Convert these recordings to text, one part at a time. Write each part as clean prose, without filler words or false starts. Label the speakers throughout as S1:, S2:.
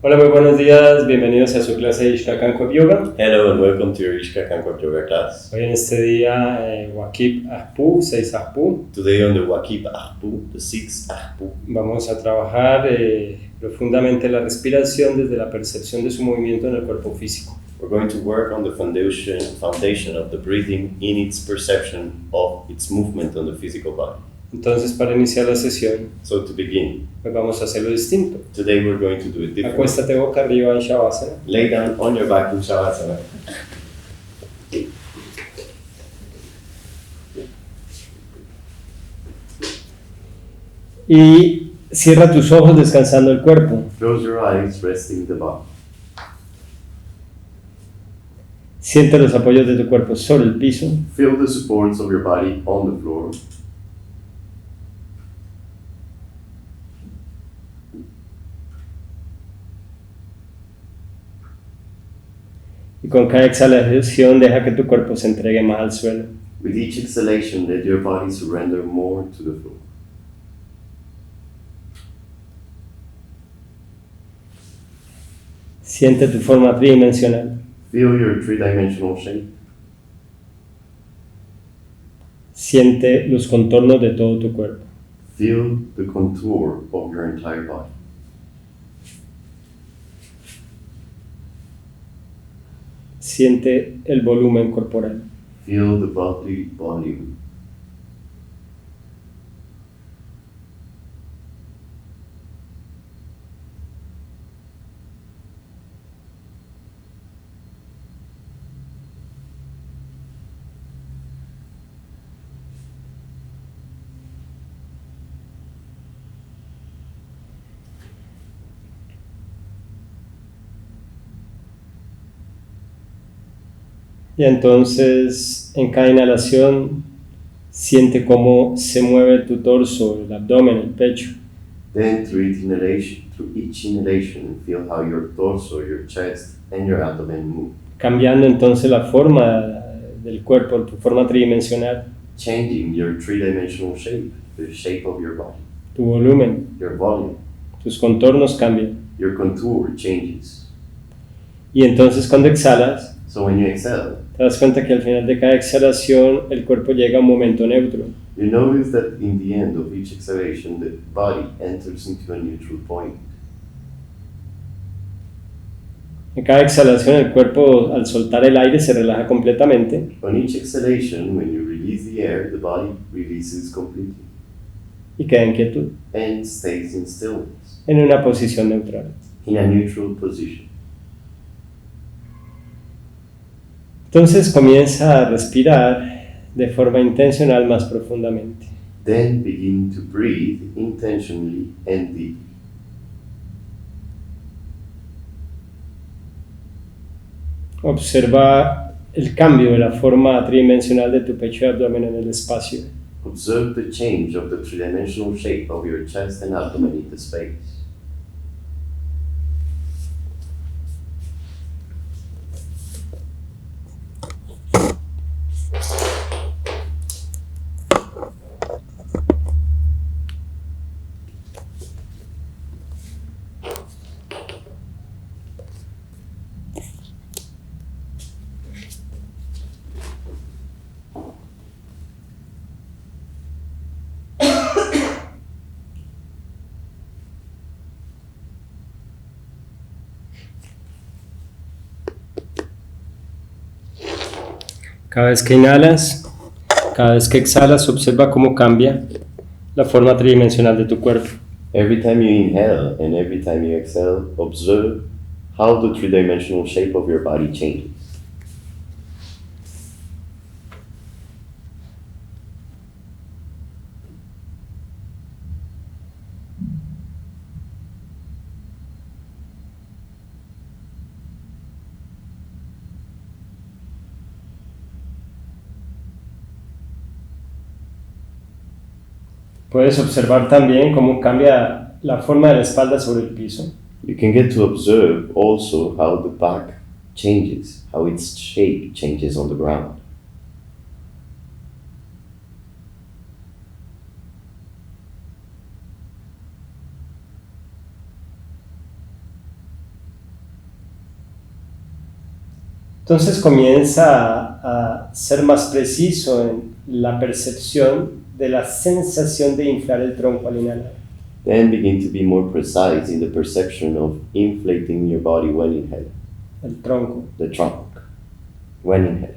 S1: Hola, muy buenos días, bienvenidos a su clase de Yoga.
S2: Hello and welcome to your Yoga class.
S1: Hoy en este día, Wakip ajpu, 6 ajpu.
S2: Today on the Wakip ajpu, the 6th ajpu,
S1: Vamos a trabajar profundamente la respiración desde la percepción de su movimiento en el cuerpo físico.
S2: we're going to work on the foundation of the breathing in its perception of its movement on the physical body.
S1: Entonces, para iniciar la sesión,
S2: So to begin,
S1: pues vamos a hacerlo distinto.
S2: today we're going to do it differently.
S1: Acuéstate boca arriba en Shavasana.
S2: Lay down on your back in Shavasana.
S1: Y cierra tus ojos descansando el cuerpo.
S2: Close your eyes, resting the body.
S1: Siente los apoyos de tu cuerpo sobre el piso.
S2: Feel the supports of your body on the floor.
S1: Y con cada exhalación deja que tu cuerpo se entregue más al suelo.
S2: With each exhalation, let your body surrender more to the floor.
S1: Siente tu forma tridimensional.
S2: Feel your three-dimensional shape.
S1: Siente los contornos de todo tu cuerpo.
S2: Feel the contour of your entire body.
S1: Siente el volumen corporal.
S2: Feel the body volume.
S1: Y entonces, en cada inhalación, siente cómo se mueve tu torso, el abdomen, el pecho.
S2: Then through each inhalation, feel how your torso, your chest, and your abdomen move.
S1: Cambiando entonces la forma del cuerpo, tu forma tridimensional,
S2: Changing your three-dimensional shape, the shape of your body.
S1: tu volumen,
S2: Your volume,
S1: tus contornos cambian.
S2: your contour changes.
S1: Y entonces cuando exhalas,
S2: So when you exhale,
S1: te das cuenta que al final de cada exhalación el cuerpo llega a un momento neutro.
S2: you notice that in the end of each exhalation, the body enters into a neutral point.
S1: En cada exhalación el cuerpo al soltar el aire se relaja completamente
S2: On each exhalation, when you release the air, the body releases completely
S1: y queda en quietud,
S2: and stays in stillness,
S1: en una posición neutral.
S2: in a neutral position.
S1: Entonces comienza a respirar de forma intencional más profundamente.
S2: Then begin to breathe intentionally and deeply.
S1: Observa el cambio de la forma tridimensional de tu pecho y abdomen en el espacio.
S2: Observe the change of the three-dimensional shape of your chest and abdomen in the space.
S1: Cada vez que inhalas, cada vez que exhalas, observa cómo cambia la forma tridimensional de tu cuerpo.
S2: Every time you inhale and every time you exhale, observe how the three-dimensional shape of your body changes.
S1: Puedes observar también cómo cambia la forma de la espalda sobre el piso.
S2: You can get to observe also how the back changes, how its shape changes on the ground.
S1: Entonces comienza a ser más preciso en la percepción de la sensación de inflar el tronco al inhalar.
S2: Then begin to be more precise in the perception of inflating your body when inhaling,
S1: El tronco.
S2: the trunk, when inhaling.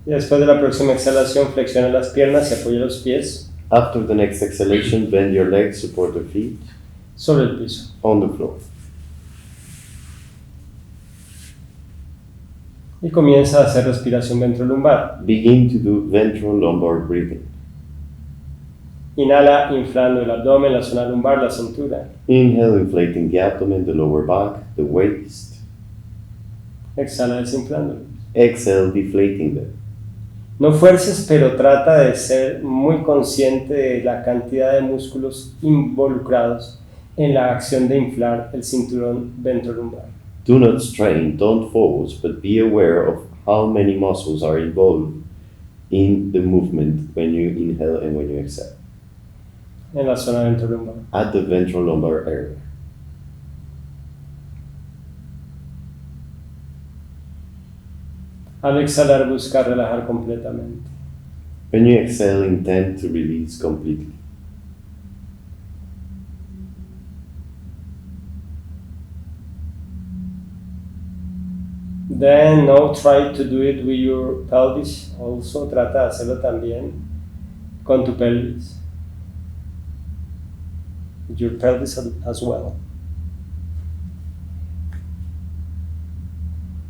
S1: Y después de la próxima exhalación, flexiona las piernas y apoya los pies
S2: After the next exhalation, bend your legs, support your feet
S1: sobre el piso.
S2: on the floor.
S1: Y comienza a hacer respiración ventrolumbar.
S2: Begin to do ventral lumbar breathing.
S1: Inhala inflando el abdomen, la zona lumbar, la cintura.
S2: Inhale, inflating the abdomen, the lower back, the waist.
S1: Exhala desinflándolo.
S2: Exhale, deflating them.
S1: No fuerces, pero trata de ser muy consciente de la cantidad de músculos involucrados en la acción de inflar el cinturón ventrolumbar.
S2: Do not strain, don't force, but be aware of how many muscles are involved in the movement when you inhale and when you exhale.
S1: En la zona ventrolumbar.
S2: At the ventral lumbar area.
S1: Al exhalar, busca relajar completamente.
S2: When you exhale, intend to release completely.
S1: Then now try to do it with your pelvis. Also trata de hacerlo también con tu pelvis. Your pelvis as well.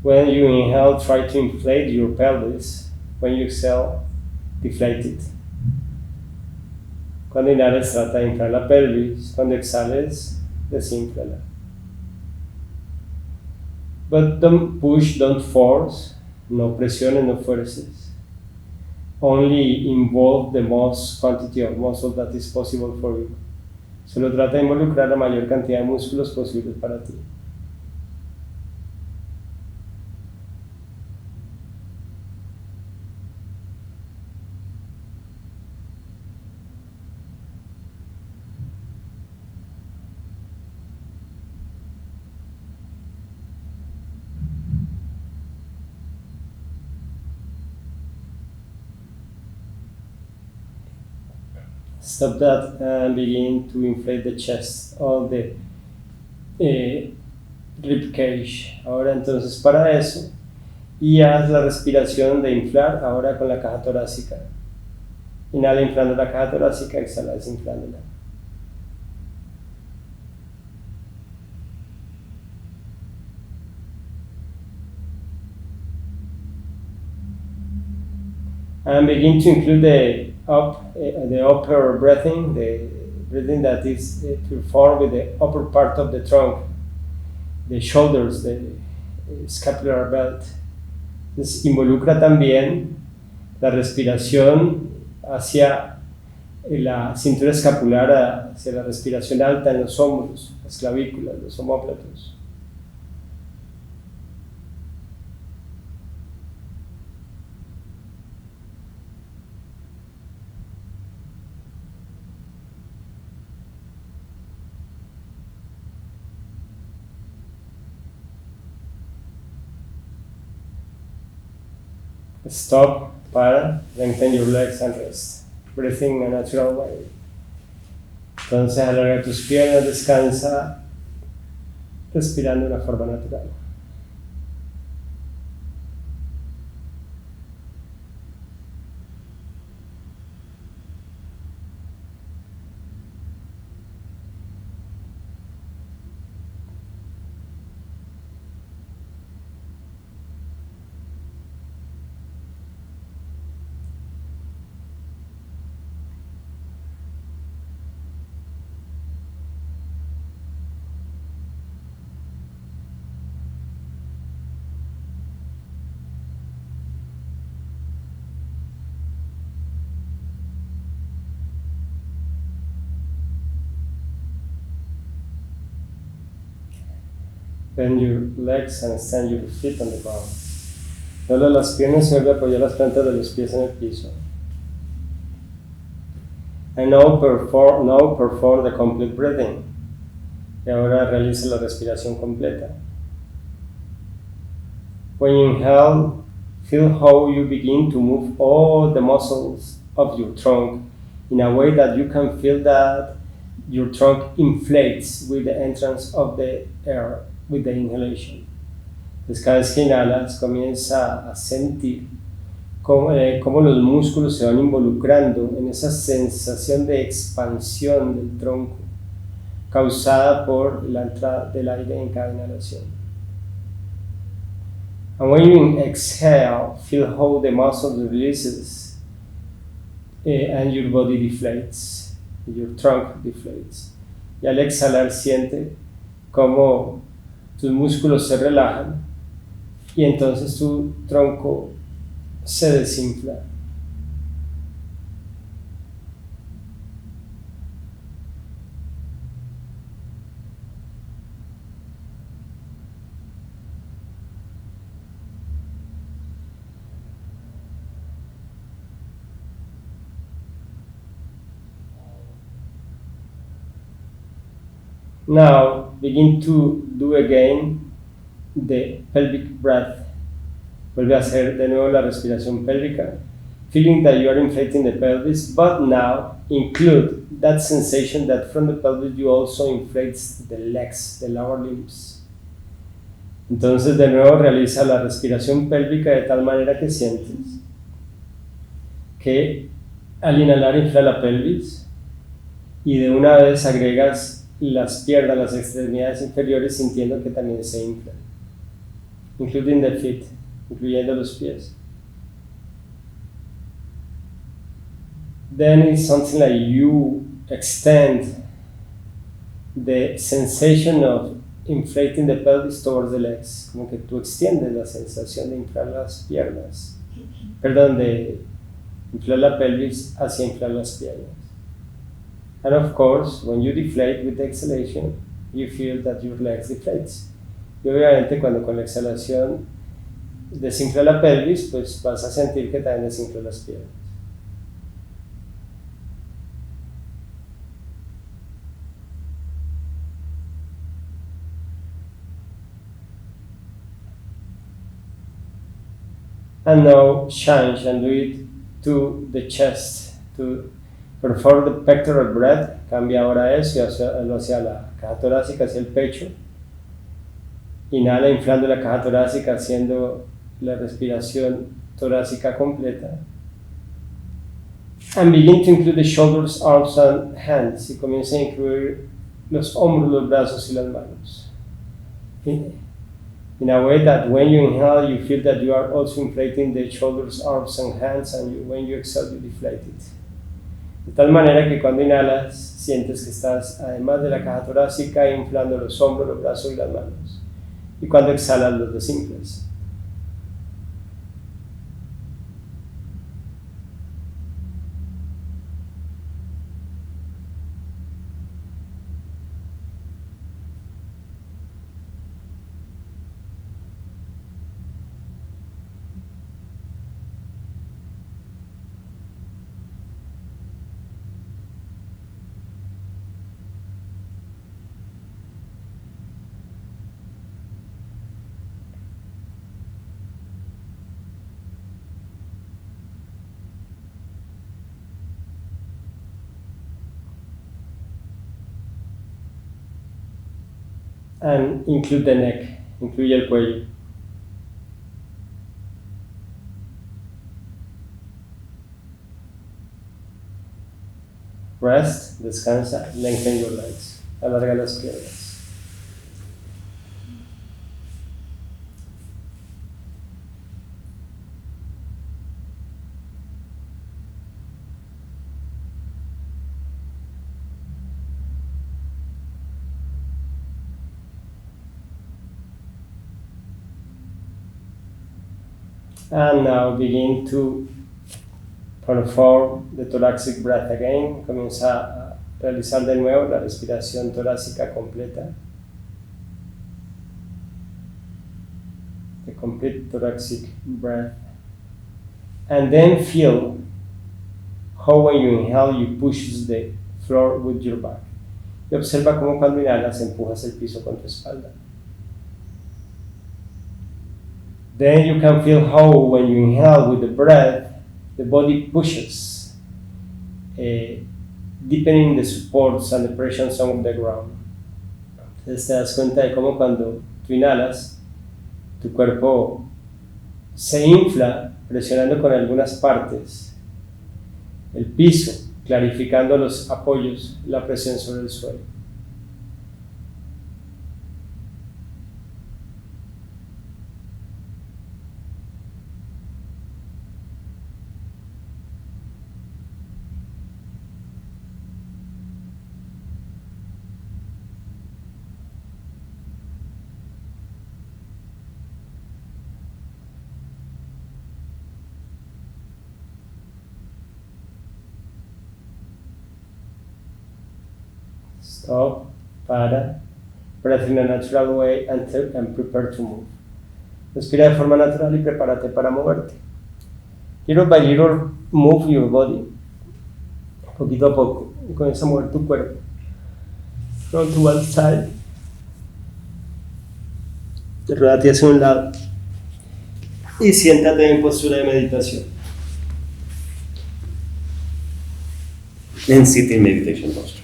S1: When you inhale, try to inflate your pelvis. When you exhale, deflate it. Cuando inhales, trata de inflar la pelvis. Cuando exhales, desinflala. But don't push, don't force. No presiones, no fuerces. Only involve the most quantity of muscle that is possible for you. Solo trata de involucrar la mayor cantidad de músculos posibles para ti. Stop that and begin to inflate the chest, all the rib cage. Ahora entonces para eso, y haz la respiración de inflar ahora con la caja torácica. Inhala inflando la caja torácica, exhala desinflándola. And begin to include the upper breathing, the breathing that is performed with the upper part of the trunk, the shoulders, the scapular belt. Entonces, involucra también la respiración hacia la cintura escapular, hacia la respiración alta en los hombros, las clavículas, los omóplatos. Stop, para, lengthen your legs and rest. Breathing in a natural way. Entonces alarga tus piernas, descansa, respirando de una forma natural. Bend your legs and stand your feet on the ground. Dobla las piernas y vuelve a apoyar las plantas de los pies en el piso. And now perform the complete breathing. Y ahora realiza la respiración completa. When you inhale, feel how you begin to move all the muscles of your trunk in a way that you can feel that your trunk inflates with the entrance of the air, with the inhalation. Entonces cada vez que inhalas comienza a sentir cómo los músculos se van involucrando en esa sensación de expansión del tronco causada por la entrada del aire en cada inhalación. And when you exhale, feel how the muscle releases and your body deflates, your trunk deflates. Y al exhalar siente cómo tus músculos se relajan y entonces tu tronco se desinfla. Now begin to do again the pelvic breath. Vuelve a hacer de nuevo la respiración pélvica, feeling that you are inflating the pelvis, but now include that sensation that from the pelvis you also inflate the legs, the lower limbs. Entonces de nuevo realiza la respiración pélvica de tal manera que sientes que al inhalar infla la pelvis y de una vez agregas las piernas, las extremidades inferiores sintiendo que también se inflan, including the feet, incluyendo los pies. Then it's something like you extend the sensation of inflating the pelvis towards the legs, como que tú extiendes la sensación de inflar las piernas, perdón, de inflar la pelvis hacia inflar las piernas. And of course, when you deflate with the exhalation, you feel that your legs deflates. Y obviamente cuando con la exhalación desinfla la pelvis, pues vas a sentir que también desinfla las piernas. And now change and do it to the chest, to perform the pectoral breath. Cambia ahora eso hacia la caja torácica, hacia el pecho. Inhala inflando la caja torácica, haciendo la respiración torácica completa. And begin to include the shoulders, arms and hands. Y comienza a incluir los hombros, los brazos y las manos. In a way that when you inhale, you feel that you are also inflating the shoulders, arms and hands, and when you exhale, you deflate it. De tal manera que cuando inhalas, sientes que estás, además de la caja torácica, inflando los hombros, los brazos y las manos. Y cuando exhalas, los desinflas. And include the neck, incluye el cuello. Rest, descansa, lengthen your legs, alarga las piernas. And now begin to perform the thoracic breath again. Comienza a realizar de nuevo la respiración torácica completa. The complete thoracic breath. And then feel how when you inhale you push the floor with your back. Y observa cómo cuando inhalas empujas el piso con tu espalda. Then you can feel how when you inhale with the breath, the body pushes, deepening the supports and the pressures on the ground. Entonces te das cuenta de cómo cuando tú inhalas, tu cuerpo se infla presionando con algunas partes el piso, clarificando los apoyos, la presión sobre el suelo. Stop, para, breathe in a natural way and prepare to move. Respira de forma natural y prepárate para moverte. Little by little, move your body. Poquito a poco, y comienza a mover tu cuerpo. From to one side. Rodate hacia un lado. Y siéntate en postura de meditación.
S2: And sit in meditation posture.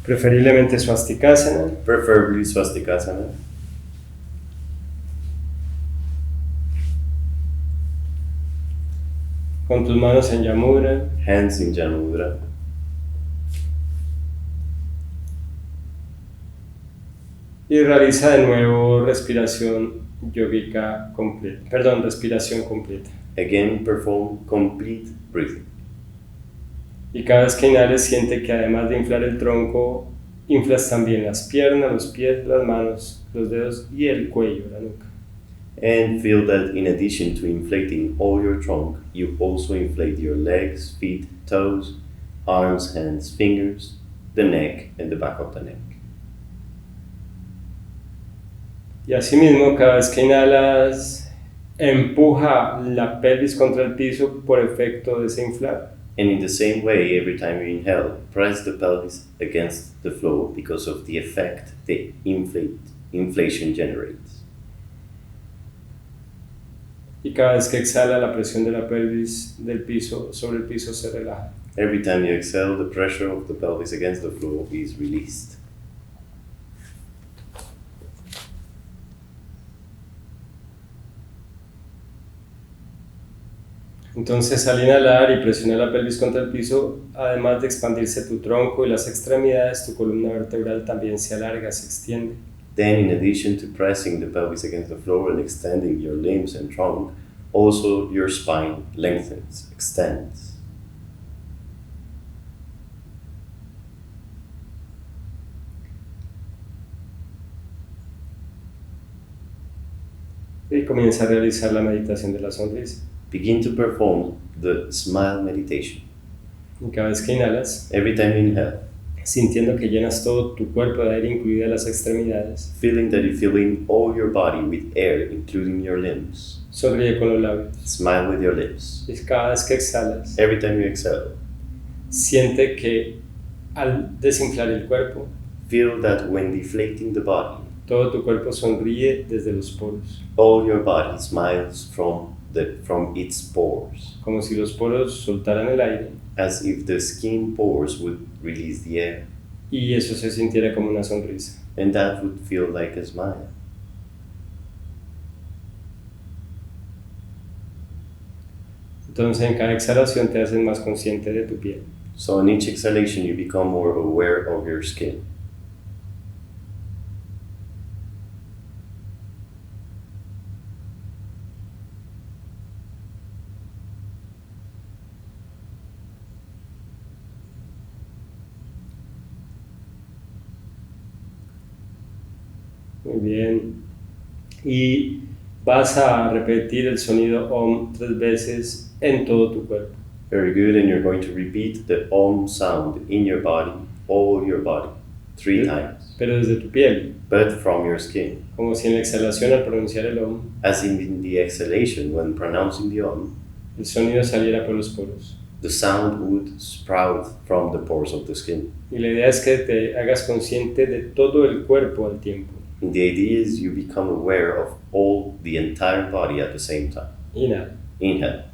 S1: Preferiblemente swastikasana.
S2: Preferably swastikasana.
S1: Con tus manos en Yamudra.
S2: Hands in Janmudra.
S1: Y realiza de nuevo respiración yógica completa. Perdón, respiración completa.
S2: Again, perform complete breathing.
S1: Y cada vez que inhales, siente que además de inflar el tronco, inflas también las piernas, los pies, las manos, los dedos y el cuello, la nuca.
S2: And feel that in addition to inflating all your trunk, you also inflate your legs, feet, toes, arms, hands, fingers, the neck, and the back of the neck.
S1: Y asimismo, cada vez que inhalas, empuja la pelvis contra el piso por efecto de ese inflar.
S2: And in the same way, every time you inhale, press the pelvis against the floor because of the effect the inflation generates.
S1: Y cada vez que exhala, la presión de la pelvis del piso sobre el piso se relaja.
S2: Every time you exhale, the pressure of the pelvis against the floor is released.
S1: Entonces, al inhalar y presionar la pelvis contra el piso, además de expandirse tu tronco y las extremidades, tu columna vertebral también se alarga, se extiende.
S2: Then, in addition to pressing the pelvis against the floor and extending your limbs and trunk, also your spine lengthens, extends.
S1: Y comienza a realizar la meditación de la sonrisa.
S2: Begin to perform the smile meditation.
S1: Y cada vez que inhalas,
S2: Every time you inhale,
S1: sintiendo que llenas todo tu cuerpo de aire, incluidas las extremidades,
S2: feeling that you're filling all your body with air, including your limbs.
S1: sonríe con los labios.
S2: Smile with your lips.
S1: Y cada vez que exhalas,
S2: Every time you exhale,
S1: siente que al desinflar el cuerpo,
S2: feel that when deflating the body,
S1: todo tu cuerpo sonríe desde los poros,
S2: all your body smiles from its pores,
S1: como si los poros soltaran el aire
S2: as if the skin pores would release the air,
S1: y eso se sintiera como una sonrisa.
S2: and that would feel like a smile.
S1: Entonces en cada exhalación te haces más consciente de tu piel.
S2: So in each exhalation you become more aware of your skin.
S1: Muy bien. Y vas a repetir el sonido OM 3 veces en todo tu cuerpo.
S2: Very good, and you're going to repeat the Om sound in your body, all your body, 3 times,
S1: pero desde tu piel,
S2: but from your skin.
S1: como si en la exhalación al pronunciar el Om,
S2: As in the exhalation when pronouncing the Om,
S1: el sonido saliera por los poros.
S2: the sound would sprout from the pores of the skin.
S1: Y la idea es que te hagas consciente de todo el cuerpo al tiempo.
S2: And the idea is you become aware of all the entire body at the same time.
S1: Inhala.
S2: Inhale.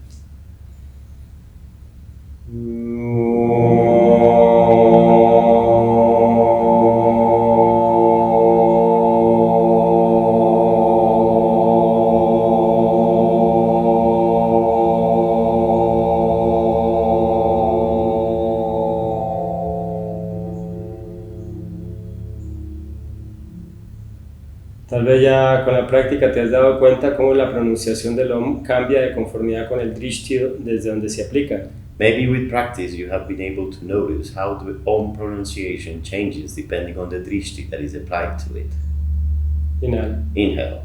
S1: Tal vez ya con la práctica te has dado cuenta cómo la pronunciación del Om cambia de conformidad con el drishti desde donde se aplica.
S2: Maybe with practice you have been able to notice how the Om pronunciation changes depending on the drishti that is applied to it.
S1: Inhala.
S2: Inhale.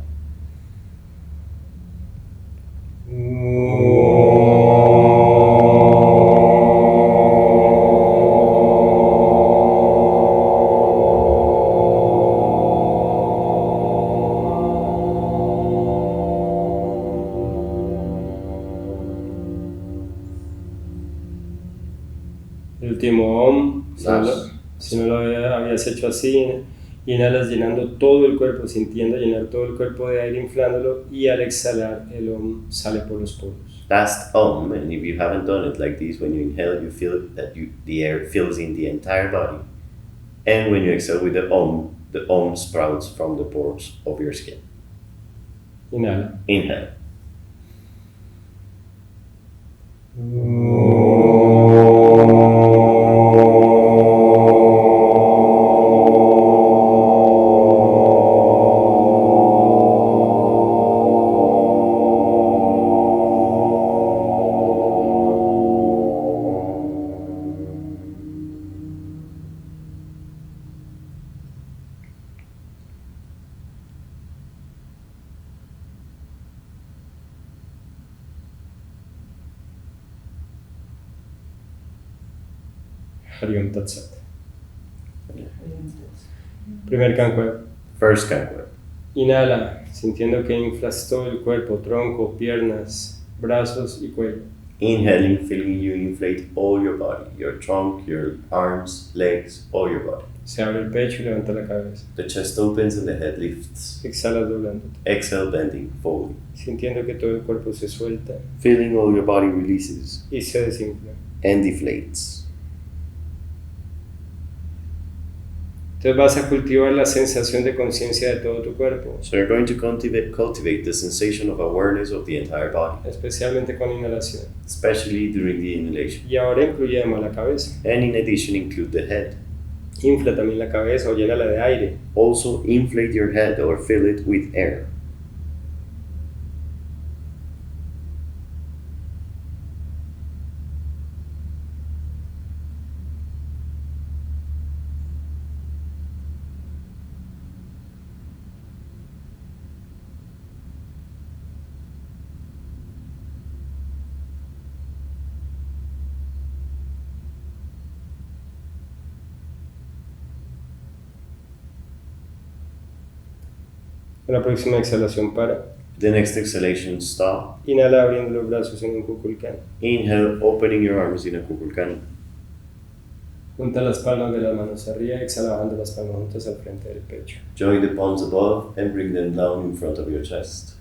S1: El último Om,
S2: Last.
S1: si no lo habías hecho así, inhalas llenando todo el cuerpo, sintiendo llenar todo el cuerpo de aire, inflándolo, y al exhalar el Om sale por los poros.
S2: Last Om, and if you haven't done it like this, when you inhale, you feel that the air fills in the entire body. And when you exhale with the Om sprouts from the pores of your skin.
S1: Inhala.
S2: Inhale.
S1: Hari Om Tat Sat. Primer canto.
S2: First canto.
S1: Inhala, sintiendo que inflas todo el cuerpo, tronco, piernas, brazos y cuello.
S2: Inhaling, feeling you inflate all your body, your trunk, your arms, legs, all your body.
S1: Se abre el pecho y levanta la cabeza.
S2: The chest opens and the head lifts.
S1: Exhalas doblándote,
S2: Exhale, bending, folding.
S1: sintiendo que todo el cuerpo se suelta
S2: Feeling all your body releases
S1: y se desinfla.
S2: and deflates.
S1: Entonces vas a cultivar la sensación de conciencia de todo tu cuerpo,
S2: So you're going to cultivate the sensation of awareness of the entire body,
S1: especialmente con inhalación.
S2: especially during the inhalation.
S1: Y ahora incluye además la cabeza.
S2: And in addition, include the head.
S1: Infla también la cabeza o llénala de aire.
S2: Also, inflate your head or fill it with air.
S1: Con la próxima exhalación para.
S2: The next exhalation, stop.
S1: Inhala abriendo los brazos en un kukulkan.
S2: Inhale, opening your arms in a kukulkan.
S1: Junta las palmas de las manos arriba, exhala bajando las palmas juntas al frente del pecho.
S2: Join the palms above and bring them down in front of your chest.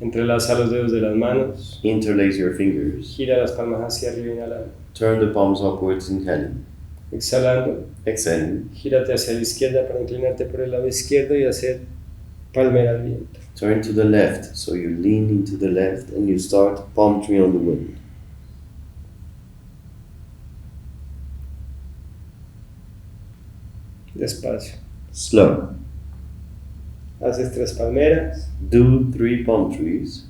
S1: Entrelaza los dedos de las manos.
S2: Interlace your fingers.
S1: Gira las palmas hacia arriba, inhalando.
S2: Turn the palms upwards, inhaling.
S1: Exhalando,
S2: Exhaling.
S1: gírate hacia la izquierda para inclinarte por el lado izquierdo y hacer palmera al viento.
S2: Turn to the left, so you lean into the left and you start palm tree on the wind.
S1: Despacio.
S2: Slow.
S1: Haces 3 palmeras
S2: Do 3 palm trees.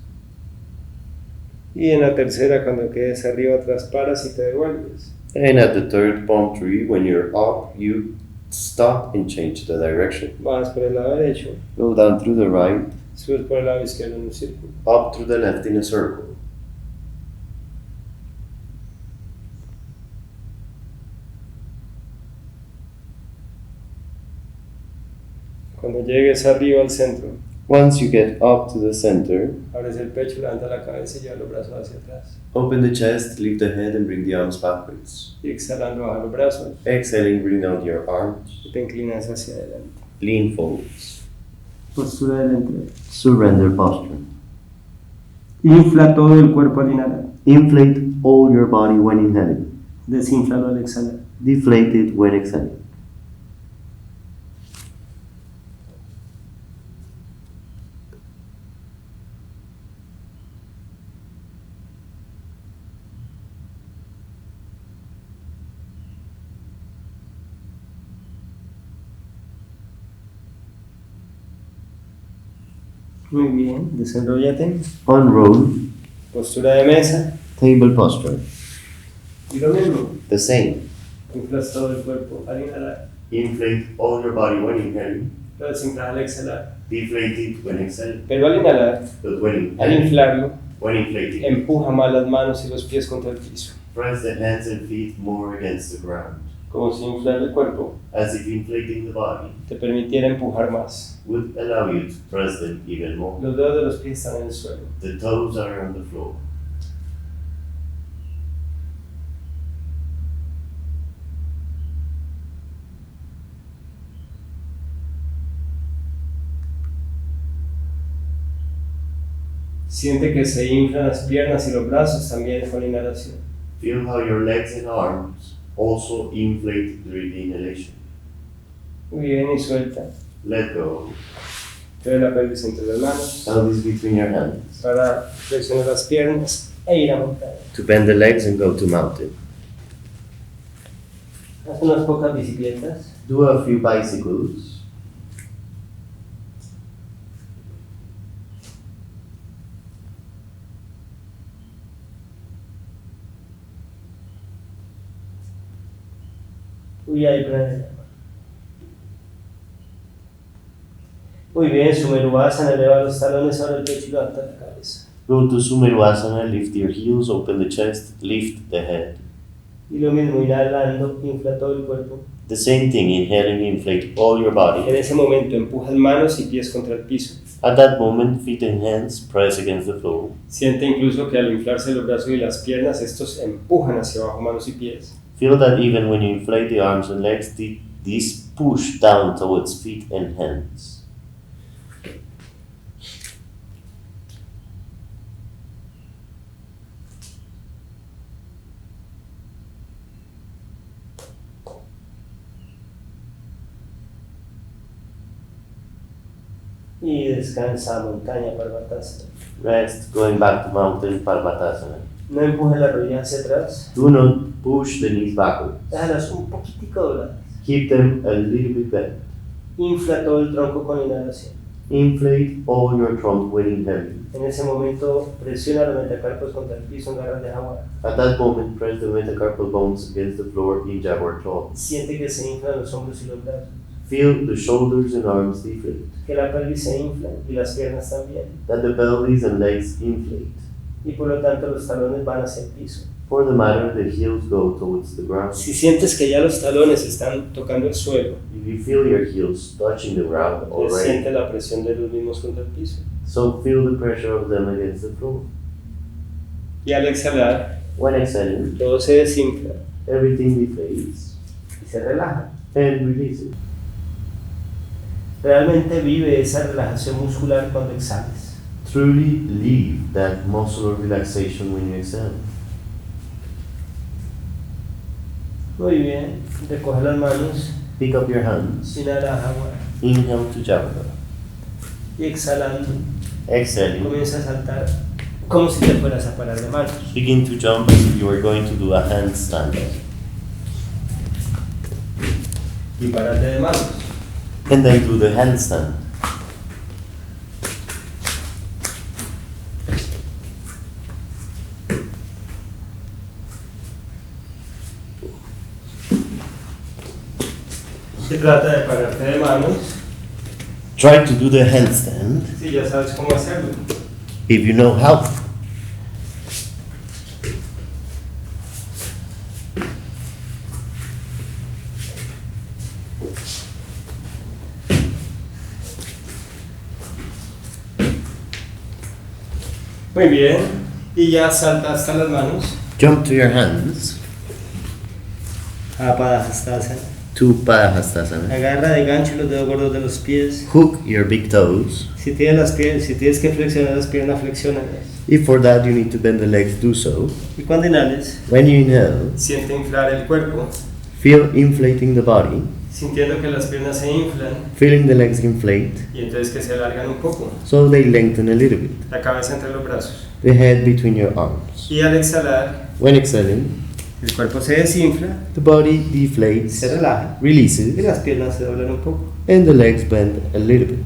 S1: y en la tercera, cuando quedes arriba, atrás paras y te devuelves.
S2: And at the third palm tree, when you're up, you stop and change the direction.
S1: Bajas por el lado derecho,
S2: Go down through the right,
S1: subes por el lado izquierdo en un círculo.
S2: up through the left in a circle.
S1: Cuando llegues arriba al centro,
S2: Once you get up to the center,
S1: abres el pecho, levanta la cabeza y lleva los brazos hacia atrás.
S2: open the chest, lift the head, and bring the arms backwards.
S1: Y exhalando, baja los brazos
S2: Exhaling, bring out your arms.
S1: y te inclinas hacia adelante.
S2: Lean forwards.
S1: Postura del entreno.
S2: Surrender posture.
S1: Infla todo el cuerpo al inhalar.
S2: Inflate all your body when inhaling.
S1: Desinflalo al exhalar.
S2: Deflate it when exhaling.
S1: Muy bien, desenróllate.
S2: Unroll.
S1: Postura de mesa.
S2: Table posture.
S1: Y lo mismo.
S2: The same.
S1: Inflas todo el cuerpo al inhalar.
S2: Inflate all your body when inhaling.
S1: Lo desinflas al exhalar.
S2: Deflate it when exhaling.
S1: Pero al inhalar,
S2: But when
S1: al
S2: inhaling,
S1: inflarlo,
S2: when inflating,
S1: empuja más las manos y los pies contra el piso.
S2: press the hands and feet more against the ground,
S1: Como si inflar el cuerpo
S2: as if inflating the body
S1: te permitiera empujar más.
S2: would allow you to press them even more.
S1: Los dedos de los pies están en el suelo.
S2: The toes are on the floor.
S1: Siente que se inflan las piernas y los brazos también con la inhalación.
S2: Feel how your legs and arms also inflate during the inhalation.
S1: Muy bien, y suelta.
S2: Let go.
S1: Trae la pelvis entre las manos
S2: Pelvis between your hands.
S1: para flexionar las piernas e ir a montaña.
S2: To bend the legs and go to mountain.
S1: Haz unas pocas bicicletas.
S2: Do a few bicycles.
S1: Uy, ahí pranayama. Muy bien, Sumerubhasana, eleva los talones, abre el pecho y levanta la cabeza.
S2: Go to Sumervasana, lift your heels, open the chest, lift the head.
S1: Y lo mismo, inhalando, infla todo el cuerpo.
S2: The same thing, inhaling, inflate all your
S1: En
S2: body.
S1: ese momento empujas manos y pies contra el piso.
S2: At that moment, feet and hands press against the floor.
S1: Siente incluso que al inflarse los brazos y las piernas, estos empujan hacia abajo manos y pies.
S2: Feel that even when you inflate the arms and legs, these push down towards feet and hands.
S1: Y descansa, montaña, Parvatasana.
S2: Rest, going back to mountain, Parvatasana.
S1: No empuje la rodilla hacia atrás.
S2: Do not push the knees backwards.
S1: Déjalas un poquitico dobladas.
S2: Keep them a little bit bent.
S1: Infla todo el tronco con inhalación.
S2: Inflate all your trunk when inhaling.
S1: En ese momento presiona los metacarpos contra el piso en garras de jaguar.
S2: At that moment, press the metacarpal bones against the floor in jaguar claw.
S1: Siente que se inflan los hombros y los brazos.
S2: Feel the shoulders and arms deflate.
S1: Que la pelvis se infla y las piernas también.
S2: That the pelvis and legs inflate.
S1: Y por lo tanto los talones van hacia el piso.
S2: For the matter, the heels go towards the ground.
S1: Si sientes que ya los talones están tocando el suelo,
S2: If you feel your heels touching the ground
S1: pues
S2: already,
S1: siente la presión de los mismos contra el piso.
S2: so feel the pressure of them against the floor.
S1: Y al exhalar,
S2: When exhaling,
S1: todo se desinfla
S2: everything deflates
S1: y se relaja.
S2: and release it.
S1: Realmente vive esa relajación muscular cuando exhales.
S2: Truly leave that muscular relaxation when you exhale.
S1: Muy bien, recoge las manos,
S2: Pick up your hands.
S1: inhala jaguar
S2: Inhale to Chakra.
S1: y exhalando
S2: Exhaling.
S1: comienza a saltar como si te fueras a parar de manos.
S2: Begin to jump as if you were going to do a handstand.
S1: Y párate de manos.
S2: And then do the handstand.
S1: Se trata de pararte de manos,
S2: Try to do the handstand
S1: si ya sabes cómo hacerlo.
S2: if you know how.
S1: Muy bien. Y ya salta hasta las manos.
S2: Jump to your hands.
S1: Apadahastasana.
S2: To Padahastasana.
S1: Agarra de gancho los dedos gordos de los pies.
S2: Hook your big toes.
S1: Si tienes que flexionar las piernas, flexiónalas.
S2: If for that you need to bend the legs, do so.
S1: Y cuando inhales,
S2: When you inhale,
S1: siente inflar el cuerpo,
S2: feel inflating the body,
S1: sintiendo que las piernas se inflan
S2: feeling the legs inflate,
S1: y entonces que se alargan un poco.
S2: so they lengthen a little bit.
S1: La cabeza entre los brazos.
S2: The head between your arms.
S1: Y al exhalar,
S2: When exhaling,
S1: el cuerpo se desinfla,
S2: the body deflates,
S1: se relaja y
S2: releases,
S1: las piernas se doblan un poco.
S2: and the legs bend a little bit.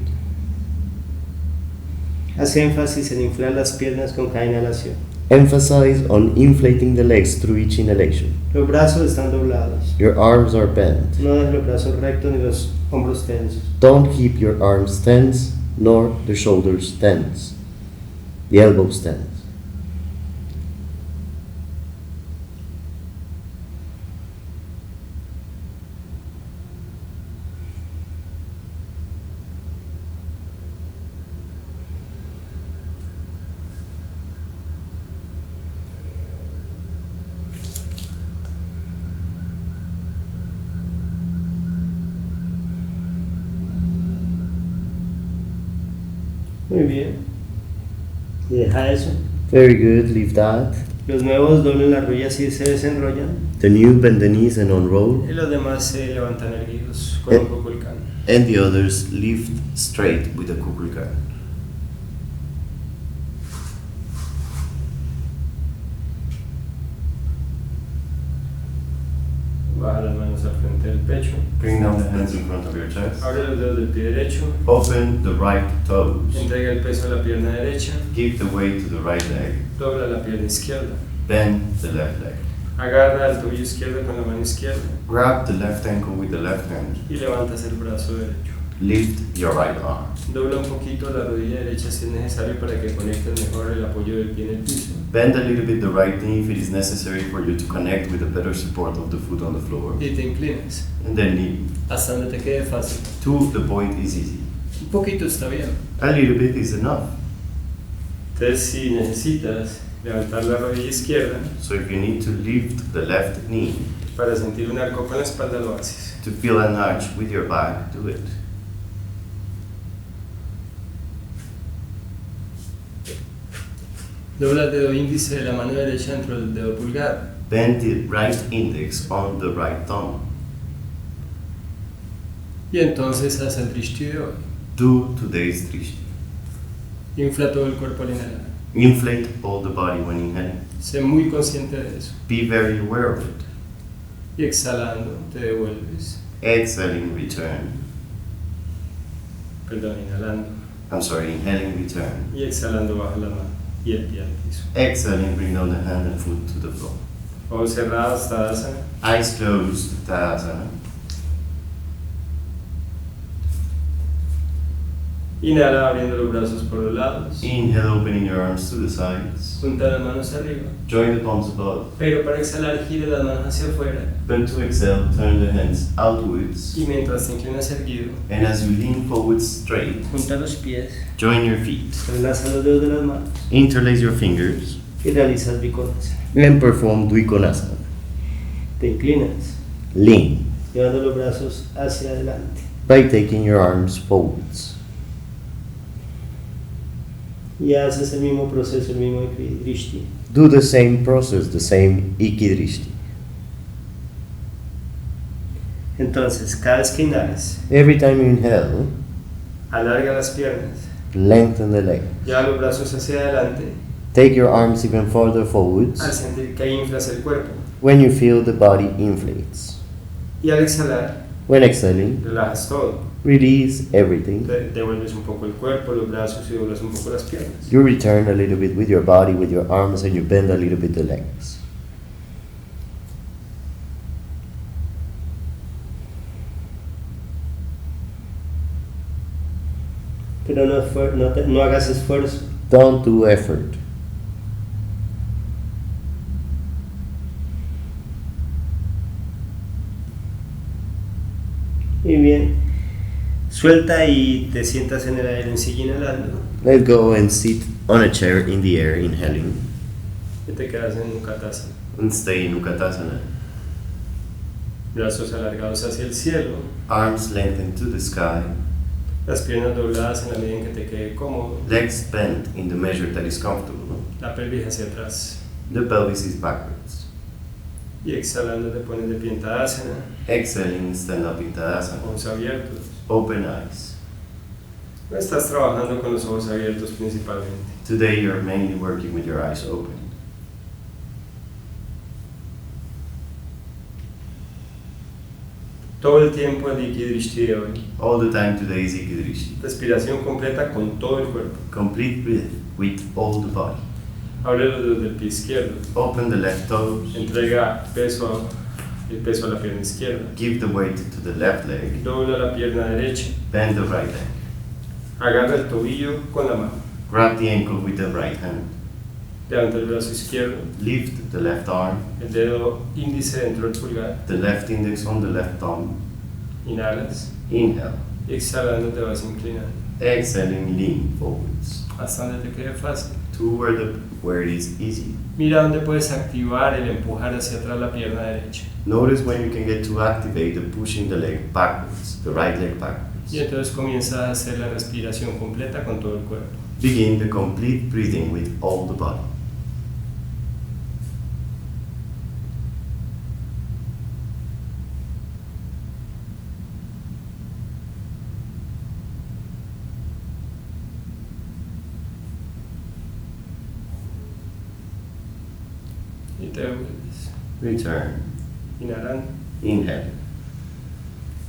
S1: Hace énfasis en inflar las piernas con cada inhalación.
S2: Emphasize on inflating the legs through each inhalation.
S1: Los brazos están doblados.
S2: Your arms are bent.
S1: No dejes los brazos rectos ni los hombros tensos.
S2: Don't keep your arms tense, nor the shoulders tense, the elbows tense.
S1: Muy bien. Y deja eso.
S2: Very good, leave that.
S1: Los nuevos doblen las rodillas y se desenrollan.
S2: The new bend the knees and unroll,
S1: Y los demás se levantan erguidos con un kukulkan.
S2: and the others lift straight with the kukulkan.
S1: Baja las manos al frente del pecho.
S2: Bring down the hands in front of your chest.
S1: Abre los dedos del pie derecho.
S2: Open the right toes.
S1: Entrega el peso a la pierna derecha.
S2: Give the weight to the right leg.
S1: Dobla la pierna izquierda.
S2: Bend the left leg.
S1: Agarra el tobillo izquierdo con la mano izquierda.
S2: Grab the left ankle with the left hand.
S1: Y levantas el brazo derecho.
S2: Lift your right arm.
S1: Dobla un poquito la rodilla derecha si es necesario para que conectes mejor el apoyo del pie en el piso.
S2: Bend a little bit the right knee if it is necessary for you to connect with a better support of the foot on the floor.
S1: Y te inclinas
S2: And then knee.
S1: hasta donde te quede fácil.
S2: To the point is easy.
S1: Un poquito está bien.
S2: A little bit is enough.
S1: Entonces, si necesitas levantar la rodilla izquierda
S2: So if you need to lift the left knee
S1: para sentir un arco con la espalda, lo haces.
S2: to feel an arch with your back, do it.
S1: Dobla el dedo índice de la mano derecha dentro del dedo pulgar.
S2: Bend the right index on the right thumb.
S1: Y entonces haz el drishti de hoy.
S2: Do today's drishti.
S1: Infla todo el cuerpo al inhalar.
S2: Inflate all the body when inhaling.
S1: Sé muy consciente de eso.
S2: Be very aware of it.
S1: Y exhalando te devuelves.
S2: Exhaling, return.
S1: Perdón, inhalando.
S2: I'm sorry, inhaling, return.
S1: Y exhalando baja la mano y el pie al piso.
S2: Exhaling, bring down the hand and foot to the floor.
S1: Ojos cerrados, Tadasana.
S2: Eyes closed, Tadasana.
S1: Inhala abriendo los brazos por los lados.
S2: Inhale, opening your arms to the sides.
S1: Junta las manos arriba.
S2: Join the palms above.
S1: Pero para exhalar, gire las manos hacia afuera.
S2: Then to exhale, turn the hands outwards.
S1: Y mientras te inclinas erguido,
S2: And as you lean forward straight,
S1: junta los pies.
S2: join your feet.
S1: Relaja los dedos de las manos.
S2: Interlace your fingers
S1: Y realizas Vikonasana.
S2: and perform Dvikonasana.
S1: Te inclinas,
S2: Lean
S1: llevando los brazos hacia adelante.
S2: by taking your arms forwards.
S1: Y haces el mismo proceso, el mismo drishti.
S2: Do the same process, the same Ikidrishti.
S1: Entonces, cada vez que inhalas,
S2: Every time you inhale,
S1: alarga las piernas,
S2: lengthen the leg.
S1: lleva los brazos hacia adelante,
S2: Take your arms even further forwards
S1: al sentir que inflas el cuerpo.
S2: when you feel the body inflates.
S1: Y al exhalar,
S2: When exhaling,
S1: relajas todo.
S2: release everything.
S1: Devuelves un poco el cuerpo, los brazos y doblas un poco las piernas.
S2: You return a little bit with your body, with your arms, and you bend a little bit the legs.
S1: Pero no hagas esfuerzo.
S2: Don't do effort.
S1: Muy bien. Suelta y te sientas en el aire en silla inhalando.
S2: Let go and sit On a chair in the air, inhaling,
S1: y te quedas en Utkatasana.
S2: and stay in Utkatasana.
S1: Brazos alargados hacia el cielo,
S2: Arms lengthened to the sky,
S1: las piernas dobladas en la medida en que te quede cómodo,
S2: legs bent in the measure that is comfortable.
S1: la pelvis hacia atrás.
S2: The pelvis is backwards.
S1: Y exhalando te pones de pie en Tadasana,
S2: Exhaling, stand up in Tadasana.
S1: ojos abiertos.
S2: Open eyes.
S1: No estás trabajando con los ojos abiertos principalmente.
S2: Today you're mainly working with your eyes open.
S1: Todo el tiempo el Iki Drishti de hoy.
S2: All the time today is Ikidrishi.
S1: Respiración completa con todo el cuerpo.
S2: Complete breath with all the body.
S1: Abre los dedos del pie izquierdo.
S2: Open the left toes.
S1: Entrega el peso a la pierna izquierda.
S2: Give the weight to the left leg.
S1: Dobla la pierna derecha.
S2: Bend the right leg.
S1: Agarra el tobillo con la mano.
S2: Grab the ankle with the right hand.
S1: Levanta el brazo izquierdo.
S2: Lift the left arm.
S1: El dedo índice dentro del pulgar.
S2: The left index on the left thumb.
S1: Inhalas.
S2: Inhale.
S1: Y exhalando te vas inclinando.
S2: Exhaling, lean forwards.
S1: Hasta donde te quede fácil.
S2: To where it is easy.
S1: Mira dónde puedes activar el empujar hacia atrás la pierna derecha.
S2: Notice when you can get to activate the pushing the leg backwards, the right leg backwards.
S1: Y entonces comienza a hacer la respiración completa con todo el cuerpo.
S2: Begin the complete breathing with all the body.
S1: Y te devuelves.
S2: Return.
S1: Inhalando.
S2: Inhale.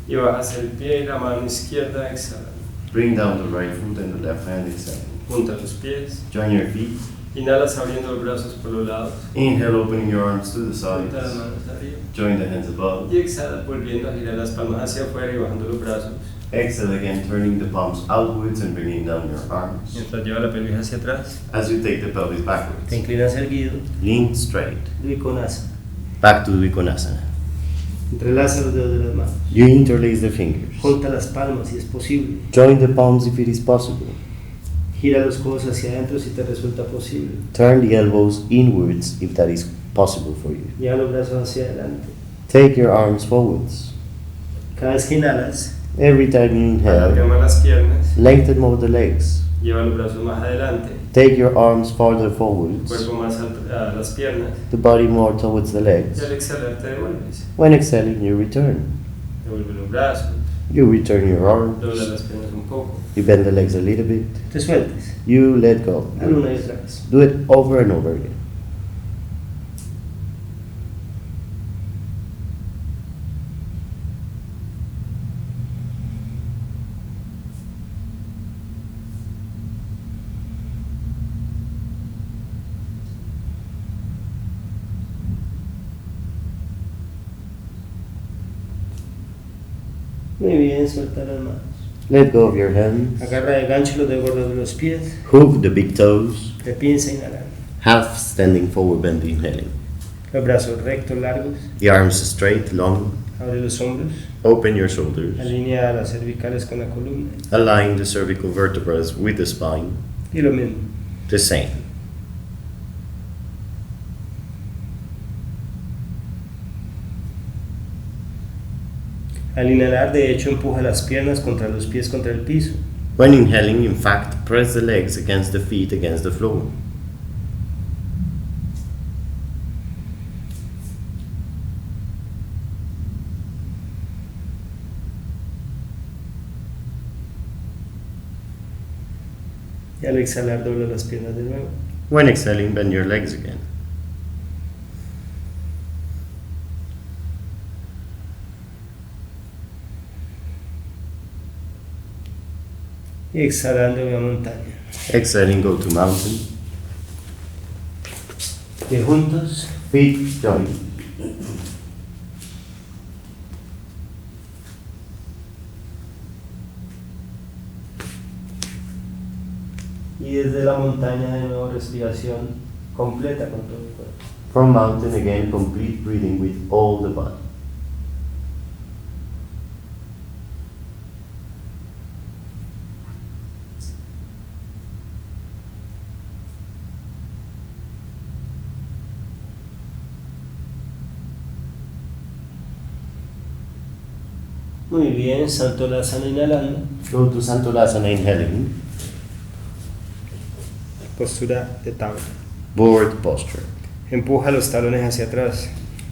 S1: Y bajas el pie y la mano izquierda exhalando.
S2: Bring down the right foot and the left hand exhaling.
S1: Junta los pies.
S2: Join your feet.
S1: Inhalas abriendo los brazos por los lados.
S2: Inhale, opening your arms to the
S1: Junta las
S2: sides.
S1: manos arriba.
S2: Join the hands above.
S1: Y exhalas volviendo a girar las palmas hacia afuera y bajando los brazos.
S2: Exhale again, turning the palms outwards and bringing down your arms.
S1: Mientras lleva la pelvis hacia atrás.
S2: As you take the pelvis backwards.
S1: Te inclinas erguido.
S2: Lean straight.
S1: Dvikonasana.
S2: Back to Dvikonasana.
S1: Entrelaza los dedos de las manos.
S2: You interlace the fingers.
S1: Junta las palmas si es posible.
S2: Join the palms if it is possible.
S1: Gira los codos hacia adentro si te resulta posible.
S2: Turn the elbows inwards if that is possible for you.
S1: Lleva los brazos hacia adelante.
S2: Take your arms forwards.
S1: Cada vez que inhalas,
S2: Every time you
S1: alarga
S2: inhale,
S1: más las piernas.
S2: lengthen more the legs.
S1: Lleva los brazos más adelante.
S2: Take your arms farther
S1: El
S2: forwards,
S1: cuerpo más a las piernas.
S2: the body more towards the
S1: Y
S2: legs.
S1: al exhalar te devuelves.
S2: When exhaling, you return.
S1: Devuelve los brazos.
S2: You return your
S1: Dobla
S2: arms.
S1: las piernas un poco.
S2: You bend the legs a little bit.
S1: Te sueltes.
S2: You let go.
S1: Hazlo una y otra vez.
S2: Do it over and over again.
S1: Muy bien, suelta las manos.
S2: Let go of your hands.
S1: Agarra de gancho los dedos gordos de los pies.
S2: Hook the big toes.
S1: Repiensa inhalando.
S2: Half standing forward bend inhaling.
S1: Los brazos rectos, largos.
S2: The arms straight, long.
S1: Abre los hombros.
S2: Open your shoulders.
S1: Alinea las cervicales con la columna.
S2: Align the cervical vertebrae with the spine.
S1: Y lo mismo.
S2: The same.
S1: Al inhalar, de hecho, empuja las piernas contra los pies contra el piso.
S2: When inhaling, in fact, press the legs against the feet against the floor.
S1: Y al exhalar, dobla las piernas de nuevo.
S2: When exhaling, bend your legs again.
S1: Y exhalando, ve a montaña.
S2: Exhaling, go to mountain.
S1: Y juntos.
S2: Feet join.
S1: Y desde la montaña de nuevo respiración completa con todo el cuerpo.
S2: From mountain again, complete breathing with all the body.
S1: Muy bien, Santolasana inhalando.
S2: Go to Santolasana inhaling.
S1: Postura de tabla.
S2: Board posture.
S1: Empuja los talones hacia atrás.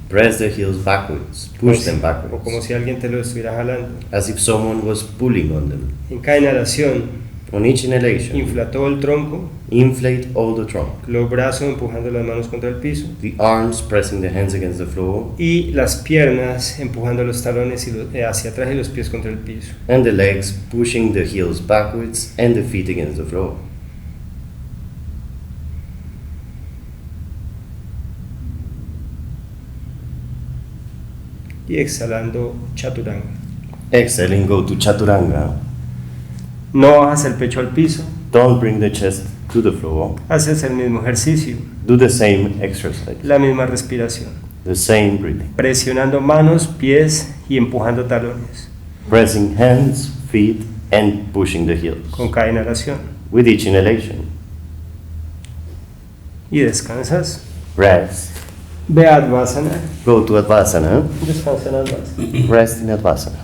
S2: Press the heels backwards. Push them
S1: O como
S2: backwards.
S1: si alguien te lo estuviera jalando.
S2: As if someone was pulling on them.
S1: En cada inhalación,
S2: On each inhalation,
S1: infla todo el tronco,
S2: inflate all the trunk.
S1: los brazos empujando las manos contra el piso
S2: The arms pressing the hands against the floor.
S1: y las piernas empujando los talones hacia atrás y los pies contra el piso.
S2: And the legs pushing the heels backwards and the feet against the floor.
S1: Y exhalando Chaturanga.
S2: Exhaling, go to Chaturanga.
S1: No bajas el pecho al piso,
S2: Don't bring the chest to the floor.
S1: haces el mismo ejercicio,
S2: Do the same exercise.
S1: la misma respiración,
S2: The same breathing.
S1: presionando manos, pies y empujando talones
S2: Pressing hands, feet, and pushing the heels.
S1: con cada inhalación.
S2: With each inhalation.
S1: Y descansas.
S2: Rest.
S1: Ve a Advasana.
S2: Go to Advasana.
S1: Descansa en Advasana.
S2: Rest in Advasana.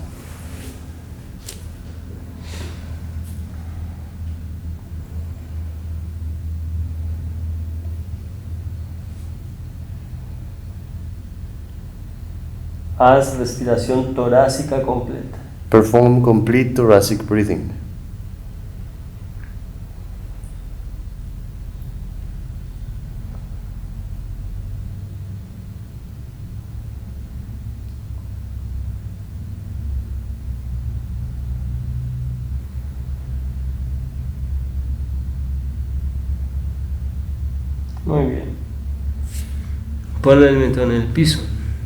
S1: Haz respiración torácica completa.
S2: Perform complete thoracic breathing.
S1: Muy bien. Pon el mentón en el piso,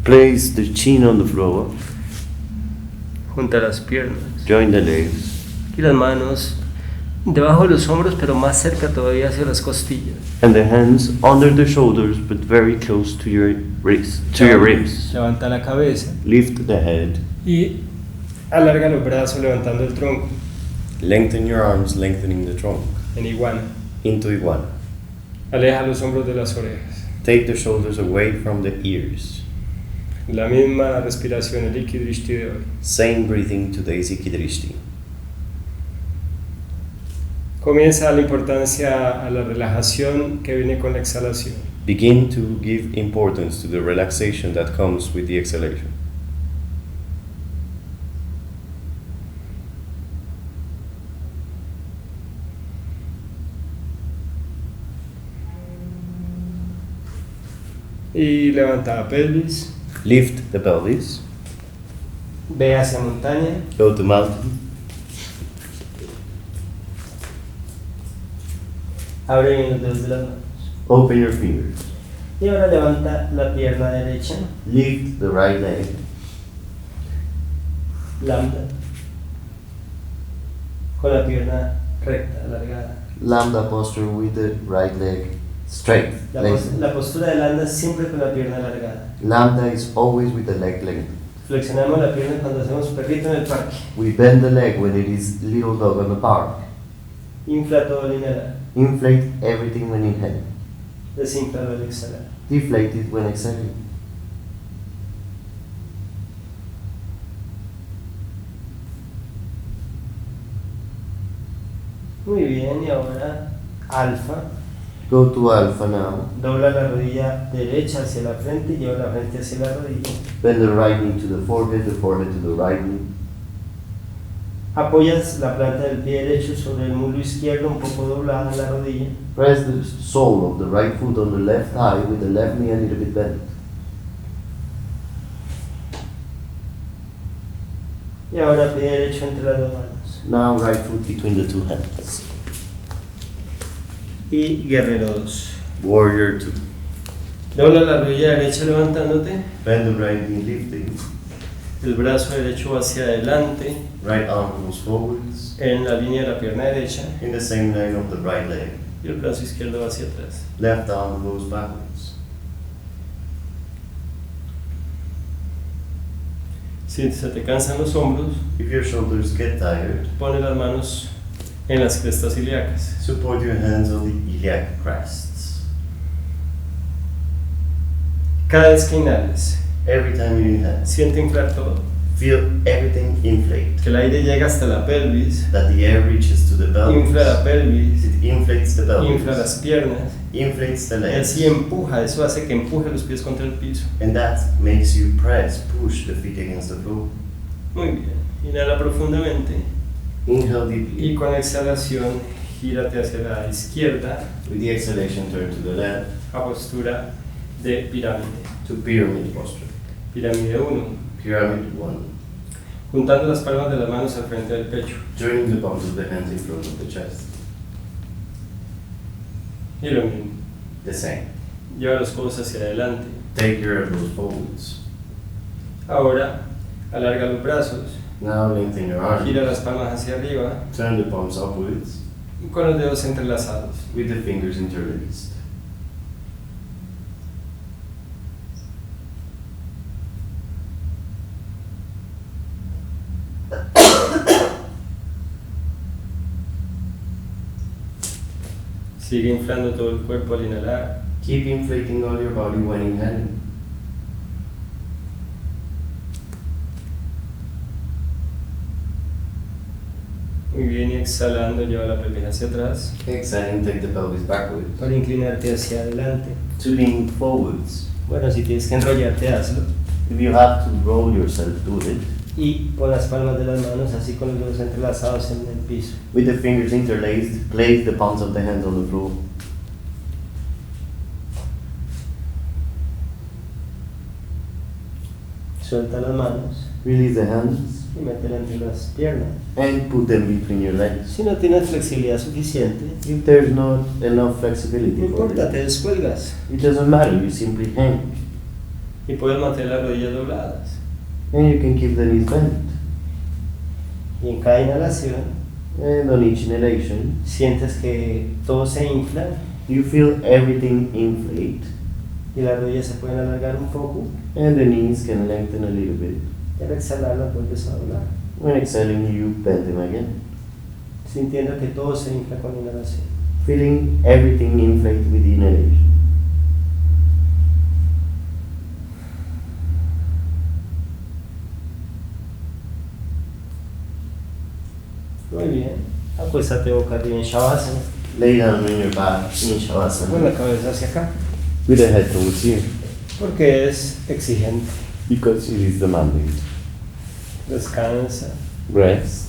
S2: Place the chin on the floor.
S1: junta las piernas
S2: Join the legs.
S1: y las manos debajo de los hombros, pero más cerca todavía hacia las costillas.
S2: And the hands under the shoulders, but very close to your wrist, to your ribs.
S1: Levanta la cabeza
S2: Lift the head.
S1: y alarga los brazos levantando el tronco
S2: Lengthen your arms, lengthening the trunk.
S1: en iguana.
S2: Into iguana.
S1: Aleja los hombros de las orejas.
S2: Take the shoulders away from the ears.
S1: La misma respiración, el IKY de hoy.
S2: Same breathing, today's Ikidrishti.
S1: Comienza la importancia a la relajación que viene con la exhalación.
S2: Begin to give importance to the relaxation that comes with the exhalation.
S1: Y levanta la pelvis.
S2: Lift the pelvis.
S1: Ve hacia montaña.
S2: Go to mountain.
S1: Abre bien los dedos de las manos.
S2: Open your fingers.
S1: Y ahora levanta la pierna derecha.
S2: Lift the right leg.
S1: Lambda. Con la pierna recta, alargada.
S2: Lambda posture with the right leg straight.
S1: La postura de lambda es siempre con la pierna alargada.
S2: Lambda is always with the leg lengthened.
S1: Flexionamos la pierna cuando hacemos perrito en el parque.
S2: We bend the leg when it is little dog on the park.
S1: Infla todo al inhalar.
S2: Inflate everything when inhaling.
S1: Desinflalo al exhalar.
S2: Deflate it when exhaling.
S1: Muy bien, y ahora alfa.
S2: Go to alpha now.
S1: Dobla la rodilla derecha hacia la frente y lleva la frente hacia la rodilla.
S2: Bend the right knee to the forehead to the right knee.
S1: Apoyas la planta del pie derecho sobre el muslo izquierdo, un poco doblada en la rodilla.
S2: Press the sole of the right foot on the left thigh with the left knee a little bit bent.
S1: Y ahora pie derecho entre las dos manos.
S2: Now right foot between the two hands.
S1: Y guerrero 2.
S2: Warrior 2.
S1: Dobla la rodilla derecha levantándote.
S2: Bend the right knee lifting.
S1: El brazo derecho va hacia adelante
S2: Right arm goes forwards.
S1: en la línea de la pierna derecha
S2: In the same line of the right leg.
S1: y el brazo izquierdo va hacia atrás.
S2: Left arm goes backwards.
S1: Si se te cansan los hombros,
S2: If your shoulders get tired,
S1: pone las manos en las crestas ilíacas.
S2: support your hands on the iliac crests.
S1: Cada vez que inhales,
S2: Every time you inhale,
S1: siente inflar todo.
S2: Feel everything inflate.
S1: Que el aire llega hasta la pelvis,
S2: That the air reaches to the pelvis.
S1: infla la pelvis,
S2: It inflates the pelvis.
S1: infla las piernas,
S2: Inflates the
S1: y
S2: legs.
S1: así empuja, eso hace que empuje los pies contra el piso.
S2: And that makes you push the feet against the floor.
S1: Muy bien, inhala profundamente
S2: Inhale deeply.
S1: y con exhalación gírate hacia la izquierda
S2: With the exhalation, turn to the left
S1: a postura de pirámide.
S2: to pyramid posture.
S1: Pirámide 1,
S2: Pyramid 1.
S1: juntando las palmas de las manos al frente del pecho.
S2: Joining the palms of the hands in front of the chest.
S1: Y lo mismo,
S2: The same.
S1: lleva los codos hacia adelante.
S2: Take your elbows forwards.
S1: Ahora, alarga los brazos,
S2: Now lengthen your
S1: gira
S2: arms.
S1: las palmas hacia arriba
S2: Turn the palms upwards
S1: con los dedos entrelazados.
S2: with the fingers interlaced.
S1: Sigue inflando todo el cuerpo al inhalar.
S2: Keep inflating all your body when inhaling.
S1: Muy bien, y exhalando, lleva la pelvis hacia atrás
S2: Exhaling, take the pelvis backwards.
S1: para inclinarte hacia adelante.
S2: To lean forwards.
S1: Bueno, si tienes que enrollarte, hazlo.
S2: If you have to roll yourself, do it.
S1: Y pon las palmas de las manos así con los dedos entrelazados en el piso.
S2: With the fingers interlaced, place the palms of the hands on the floor.
S1: Suelta las manos
S2: Release the hands
S1: y métela entre las piernas.
S2: and put them between your legs.
S1: Si no tienes flexibilidad suficiente,
S2: If there's not enough
S1: no
S2: flexibility for
S1: importa, te
S2: it,
S1: descuelgas.
S2: it doesn't matter, you simply hang.
S1: Y puedes mantener las rodillas dobladas.
S2: And you can keep the knees bent.
S1: Y en cada inhalación,
S2: And on each inhalation,
S1: sientes que todo se infla
S2: you feel everything inflate.
S1: y las rodillas se pueden alargar un poco.
S2: And the knees can lengthen a little bit.
S1: Y al exhalar las vuelves a doblar,
S2: When exhaling, you bend them again.
S1: sintiendo que todo se infla con la inhalación.
S2: Feeling everything inflate with the inhalation.
S1: Muy bien. Acuéstate boca arriba en Shavasana,
S2: Lay down on your back in
S1: con
S2: Shavasana
S1: la cabeza hacia acá,
S2: with the head towards you
S1: porque es exigente.
S2: because it is demanding.
S1: Descansa.
S2: Rest.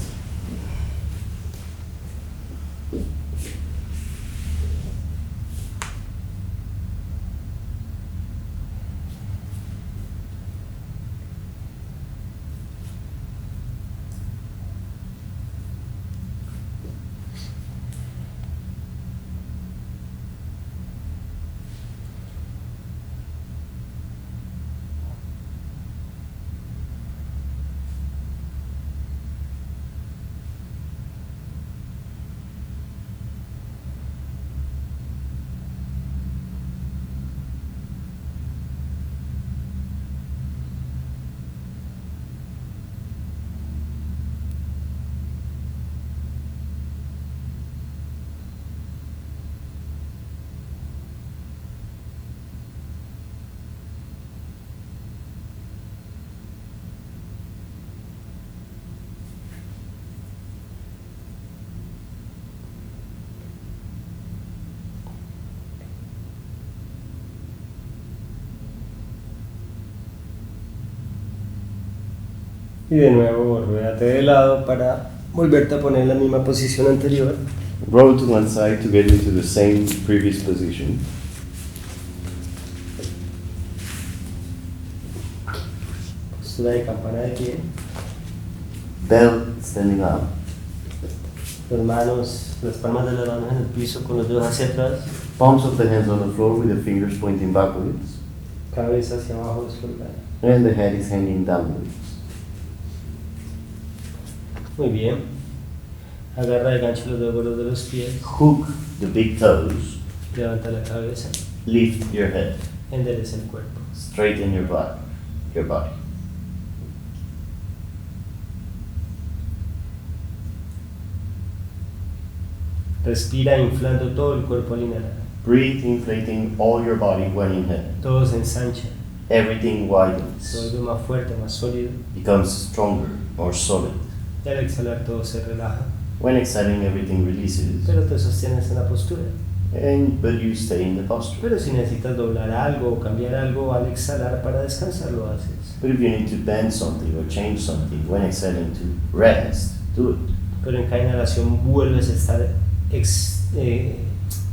S1: Y de nuevo, ruédate de lado para volverte a poner en la misma posición anterior.
S2: Roll to one side to get into the same previous position.
S1: Postura de campana de pie.
S2: Belt standing up.
S1: Las palmas de las manos en el piso con los dedos hacia atrás.
S2: Palms of the hands on the floor with the fingers pointing backwards.
S1: Cabeza hacia abajo descolgada.
S2: And the head is hanging downwards.
S1: Muy bien. Agarra de gancho los dedos de los pies.
S2: Hook the big toes.
S1: Levanta la cabeza.
S2: Lift your head.
S1: Endereza el cuerpo.
S2: Straighten your back, your body.
S1: Respira inflando todo el cuerpo al inhalar.
S2: Breathe, inflating all your body when inhaling.
S1: Todo se ensancha.
S2: everything
S1: se
S2: widens,
S1: vuelve más fuerte, más sólido.
S2: becomes stronger, more solid.
S1: Y al exhalar todo se relaja,
S2: When exhaling, everything releases,
S1: pero te sostienes en la postura.
S2: but you stay in the posture.
S1: Pero si necesitas doblar algo o cambiar algo al exhalar para descansar, lo haces.
S2: But if you need to bend something or change something when exhaling to rest, do it.
S1: Pero en cada inhalación vuelves a estar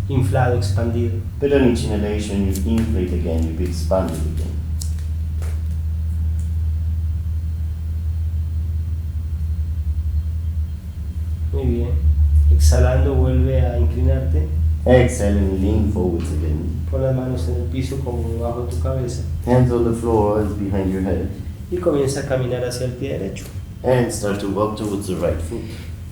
S1: inflado, expandido.
S2: But on each inhalation, you inflate again, you be expanded again.
S1: Muy bien. Exhalando vuelve a inclinarte.
S2: Exhaling, lean forwards again.
S1: Pon las manos en el piso como debajo de tu cabeza.
S2: Hands on the floor as behind your head.
S1: Y comienza a caminar hacia el pie derecho.
S2: And start to walk towards the right foot.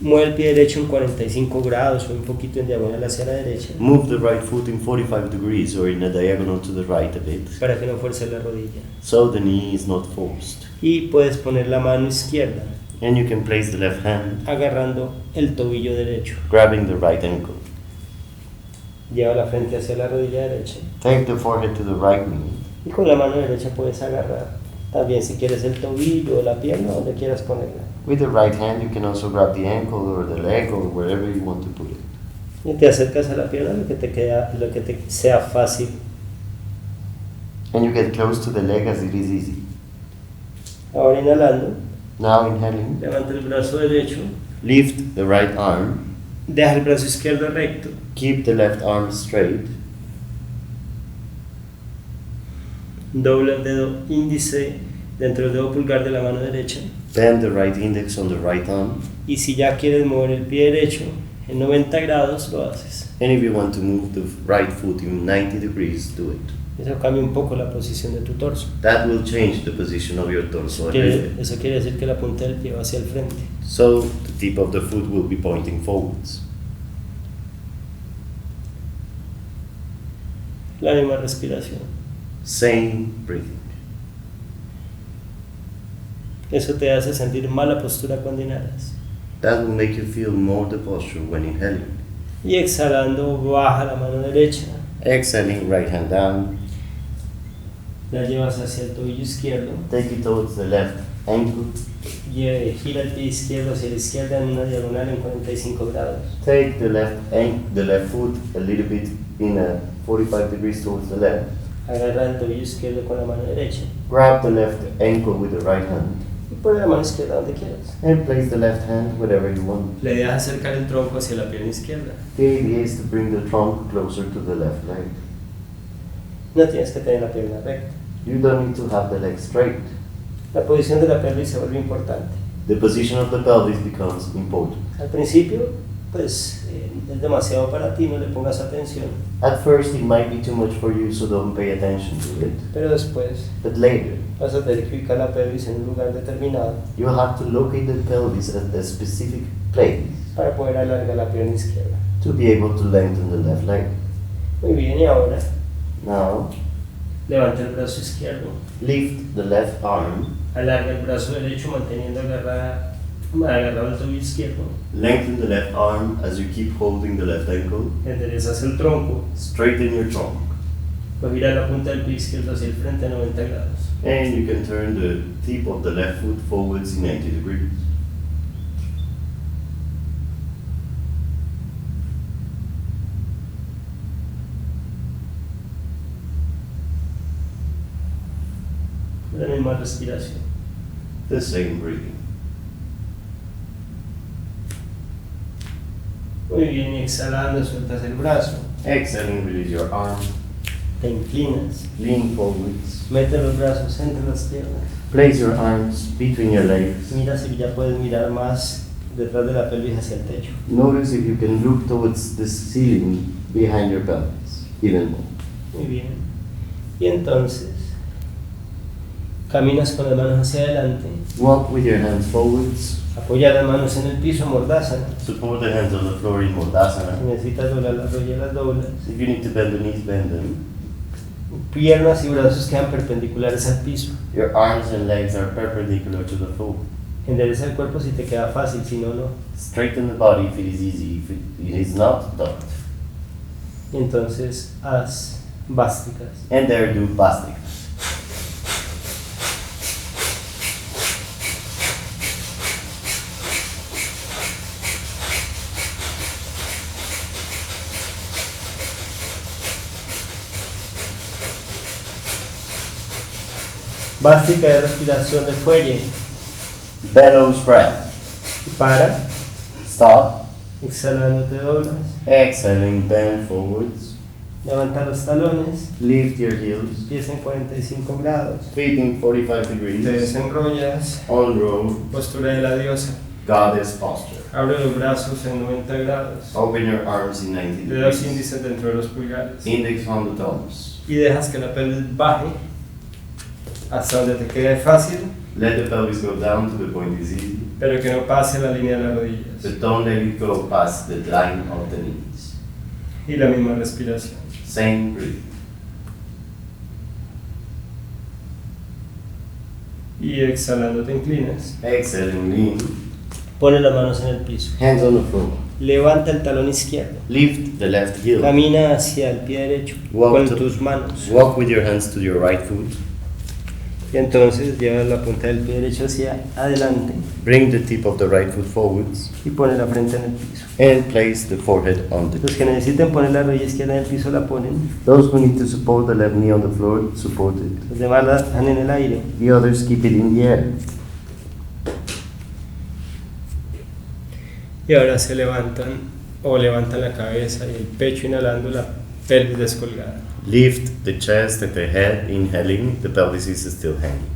S1: Mueve el pie derecho en 45 grados o un poquito en diagonal hacia la derecha
S2: Move the right foot in 45 degrees or in a diagonal to the right a bit,
S1: para que no fuerce la rodilla.
S2: so the knee is not forced.
S1: Y puedes poner la mano izquierda
S2: And you can place the left hand,
S1: agarrando el tobillo derecho.
S2: grabbing the right ankle.
S1: Lleva la frente hacia la rodilla derecha.
S2: Take the forehead to the right knee.
S1: Y con la mano derecha puedes agarrar también si quieres el tobillo o la pierna donde quieras ponerla.
S2: With the right hand, you can also grab the ankle or the leg or wherever you want to put it.
S1: Y te acercas a la pierna lo que te sea fácil.
S2: And you get close to the leg as it is easy.
S1: Ahora inhalando,
S2: Now inhaling,
S1: levanta el brazo derecho,
S2: lift the right arm,
S1: deja el brazo izquierdo recto,
S2: keep the left arm straight,
S1: dobla el dedo índice dentro del dedo pulgar de la mano derecha.
S2: bend the right index on the right arm,
S1: Y si ya quieres mover el pie derecho en 90 grados, lo haces.
S2: and if you want to move the right foot in 90 degrees, do it.
S1: Eso cambia un poco la posición de tu torso.
S2: That will change the position of your torso a little bit.
S1: Eso quiere decir que la punta del pie va hacia el frente.
S2: So the tip of the foot will be pointing forwards.
S1: La misma respiración.
S2: Same breathing.
S1: Eso te hace sentir mala postura cuando inhalas.
S2: That will make you feel more the posture when inhaling.
S1: Y exhalando, baja la mano derecha.
S2: Exhaling, right hand down.
S1: La llevas hacia el tobillo izquierdo.
S2: Take it towards the left ankle.
S1: Gira el pie izquierdo hacia la izquierda en una diagonal en 45 grados.
S2: Take the left foot a little bit in a 45 degrees towards the left.
S1: Agarra el tobillo izquierdo con la mano derecha.
S2: Grab the left ankle with the right hand.
S1: Y pon la mano izquierda donde quieras.
S2: And place the left hand wherever you want.
S1: La idea es acercar el tronco hacia la pierna izquierda.
S2: The idea is to bring the trunk closer to the left leg.
S1: No tienes que tener la pierna recta.
S2: You don't need to have the leg straight.
S1: La posición de la pelvis se vuelve importante.
S2: The position of the pelvis becomes important.
S1: Al principio, pues es demasiado para ti, no le pongas atención.
S2: At first it might be too much for you, so don't pay attention to it.
S1: Pero después
S2: But later,
S1: vas a tener que ubicar la pelvis en un lugar determinado
S2: you will have to locate the pelvis at a specific place
S1: para poder alargar la pierna izquierda.
S2: to be able to lengthen the left leg.
S1: Muy bien, y ahora
S2: Now,
S1: levanta el brazo izquierdo,
S2: lift the left arm,
S1: alarga el brazo derecho manteniendo agarrado el tobillo izquierdo,
S2: lengthen the left arm as you keep holding the left ankle,
S1: enderezas el tronco,
S2: straighten your trunk,
S1: lo gira la punta del pie izquierdo hacia el frente a 90 grados.
S2: and you can turn the tip of the left foot forwards in 90 degrees.
S1: La misma respiración.
S2: The same breathing.
S1: Muy bien, y exhalando sueltas el brazo,
S2: Exhaling, release your arm,
S1: te inclinas,
S2: lean forwards,
S1: mete los brazos entre las piernas.
S2: place your arms between your legs.
S1: Mira si ya puedes mirar más detrás de la pelvis hacia el techo.
S2: Notice if you can look towards the ceiling behind your pelvis, even more.
S1: Muy bien. Y entonces, caminas con las manos hacia adelante,
S2: Walk with your hands forwards,
S1: apoya las manos en el piso, mordázana.
S2: support the hands on the floor in
S1: Si
S2: Mordasana.
S1: necesitas doblar las rodillas, las doblas.
S2: If you need to bend the knees, bend them.
S1: Piernas y brazos quedan perpendiculares al piso.
S2: Your arms and legs are perpendicular to the floor.
S1: Endereza el cuerpo si te queda fácil, si no, no.
S2: Straighten the body if it is easy. If it is not, don't.
S1: Y entonces haz básicas.
S2: And there do plastic.
S1: Básica de respiración de fuelle.
S2: Bellows breath.
S1: Y para.
S2: Stop.
S1: Exhalando te doblas.
S2: Exhaling, bend forwards.
S1: Levanta los talones.
S2: Lift your heels.
S1: Pies en 45 grados.
S2: Feet in 45
S1: Te
S2: degrees.
S1: desenrollas.
S2: On-roll.
S1: Postura de la diosa.
S2: Goddess posture.
S1: Abre los brazos en 90 grados.
S2: Open your arms in 90
S1: Dedos
S2: degrees.
S1: índices dentro de los pulgares.
S2: Index on the thumbs.
S1: Y dejas que la pelvis baje hasta donde te quede fácil,
S2: Let the pelvis go down to the point it's easy.
S1: pero que no pase la línea de las rodillas.
S2: But don't let it go past the line of the knees.
S1: Y la misma respiración.
S2: Same breathing.
S1: Y exhalando te inclinas.
S2: Exhaling, lean.
S1: Pone las manos en el piso.
S2: Hands on the floor.
S1: Levanta el talón izquierdo.
S2: Lift the left heel.
S1: Camina hacia el pie derecho
S2: Walk
S1: con
S2: to-
S1: tus manos.
S2: Walk with your hands to your right foot.
S1: Y entonces lleva la punta del pie derecho hacia adelante
S2: Bring the tip of the right foot forwards
S1: y pone la frente en el piso.
S2: and place the forehead on the
S1: Los que necesiten poner la rodilla izquierda en el piso la ponen.
S2: Those who need to support the left knee on the floor, support it.
S1: Los demás la dejan en el aire.
S2: The others keep it in the air.
S1: Y ahora se levantan o levantan la cabeza y el pecho inhalando, la pelvis descolgada.
S2: Lift the chest and the head, inhaling, the pelvis is still hanging.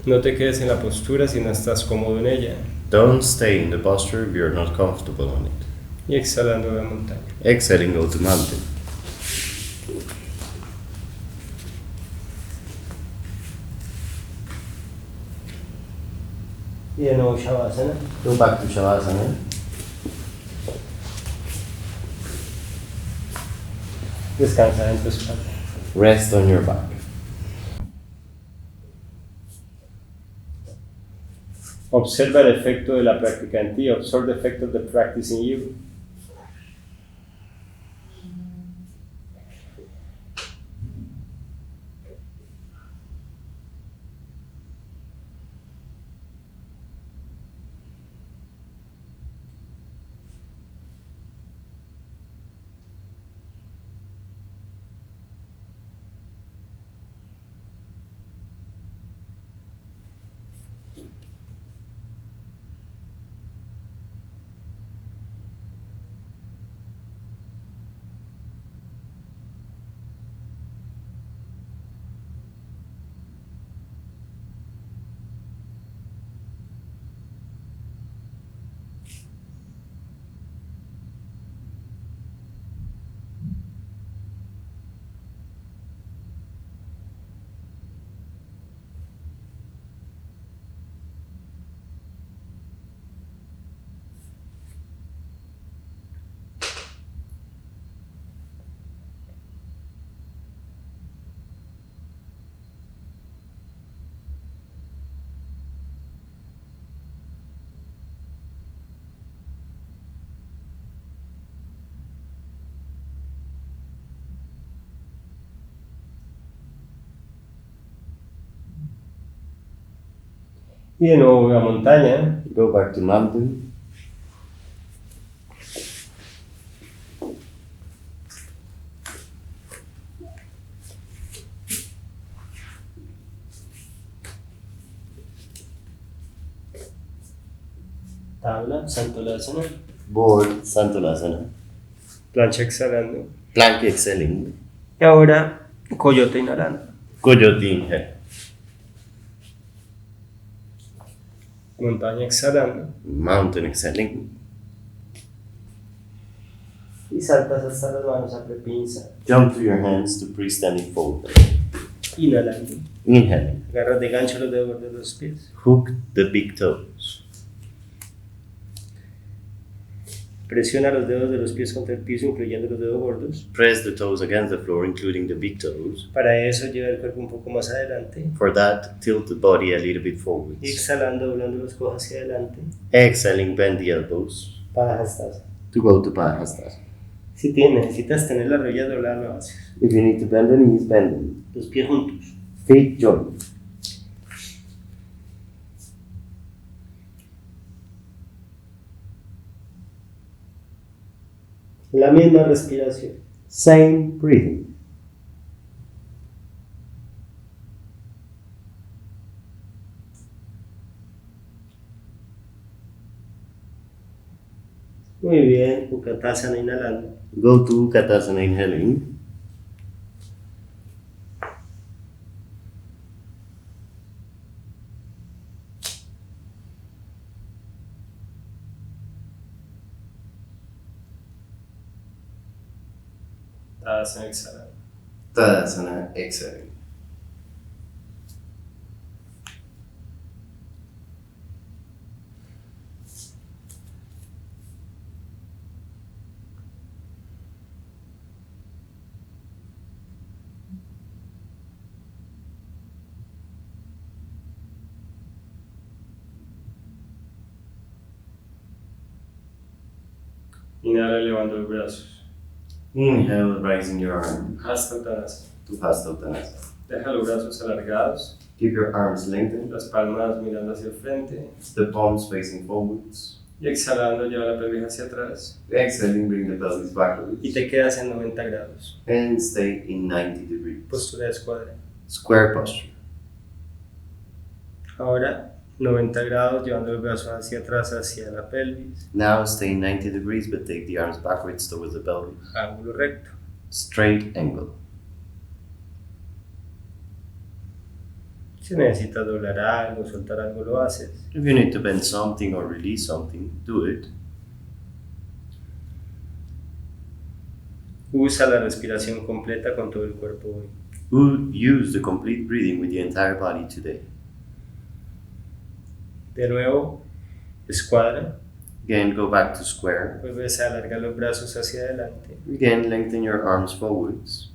S1: No te quedes en la postura si no estás cómodo en ella.
S2: Don't stay in the posture if you're not comfortable on it.
S1: Y exhalando la montaña.
S2: Exhaling, go to mountain.
S1: Y de nuevo Shavasana.
S2: Go back to Shavasana.
S1: Descansa en tu espalda.
S2: Rest on your back.
S1: Observa el efecto de la práctica en ti. Observe the effect of the practice in you. Y de nuevo a montaña.
S2: Go back to mountain.
S1: Tabla, Santolasana.
S2: Board, Santolasana.
S1: Plancha exhalando.
S2: Plank exhaling.
S1: Y ahora coyote inhalando.
S2: Coyote inhale.
S1: Montaña exhalando.
S2: Mountain exhaling.
S1: Y saltas hasta las manos a prepinza.
S2: Jump to your hands to pre-standing fold.
S1: Inhalando.
S2: Inhaling.
S1: Agarras de gancho los dedos de los pies.
S2: Hook the big toes.
S1: Presiona los dedos de los pies contra el piso, incluyendo los dedos gordos.
S2: Press the toes against the floor, including the big toes.
S1: Para eso lleva el cuerpo un poco más adelante.
S2: For that, tilt the body a little bit forwards.
S1: Y exhalando, doblando los codos hacia adelante.
S2: Exhaling, bend the elbows
S1: Padahastasana.
S2: to go to Padahastasana.
S1: Si necesitas tener la rodilla doblada, lo haces.
S2: If you need to bend the knees, bend them.
S1: Los pies juntos.
S2: Feet joined.
S1: La misma respiración.
S2: Same breathing.
S1: Muy bien, Utkatasana inhalando.
S2: Go to Utkatasana inhaling.
S1: Tadasana exhalando.
S2: Tadasana exhaling.
S1: Inhala elevando los brazos.
S2: Inhale, raising your arm
S1: Hasta Uttanasana.
S2: to Hasta Uttanasana.
S1: Deja los brazos alargados,
S2: Keep your arms lengthened,
S1: las palmas mirando hacia el frente.
S2: the palms facing forwards.
S1: Y exhalando, lleva la pelvis hacia atrás.
S2: Exhaling, bring the pelvis backwards.
S1: Y te quedas en 90 grados.
S2: And stay in 90 degrees.
S1: Postura de escuadra.
S2: Square posture.
S1: Ahora, 90 grados, llevando los brazos hacia atrás, hacia la pelvis.
S2: Now stay in 90 degrees, but take the arms backwards towards the pelvis.
S1: Ángulo recto.
S2: Straight angle.
S1: Si necesitas doblar algo, soltar algo, lo haces.
S2: If you need to bend something or release something, do it.
S1: Usa la respiración completa con todo el cuerpo hoy.
S2: Use the complete breathing with the entire body today.
S1: De nuevo, escuadra.
S2: Again, go back to square.
S1: Vuelves a alargar los brazos hacia adelante.
S2: Again, lengthen your arms forwards.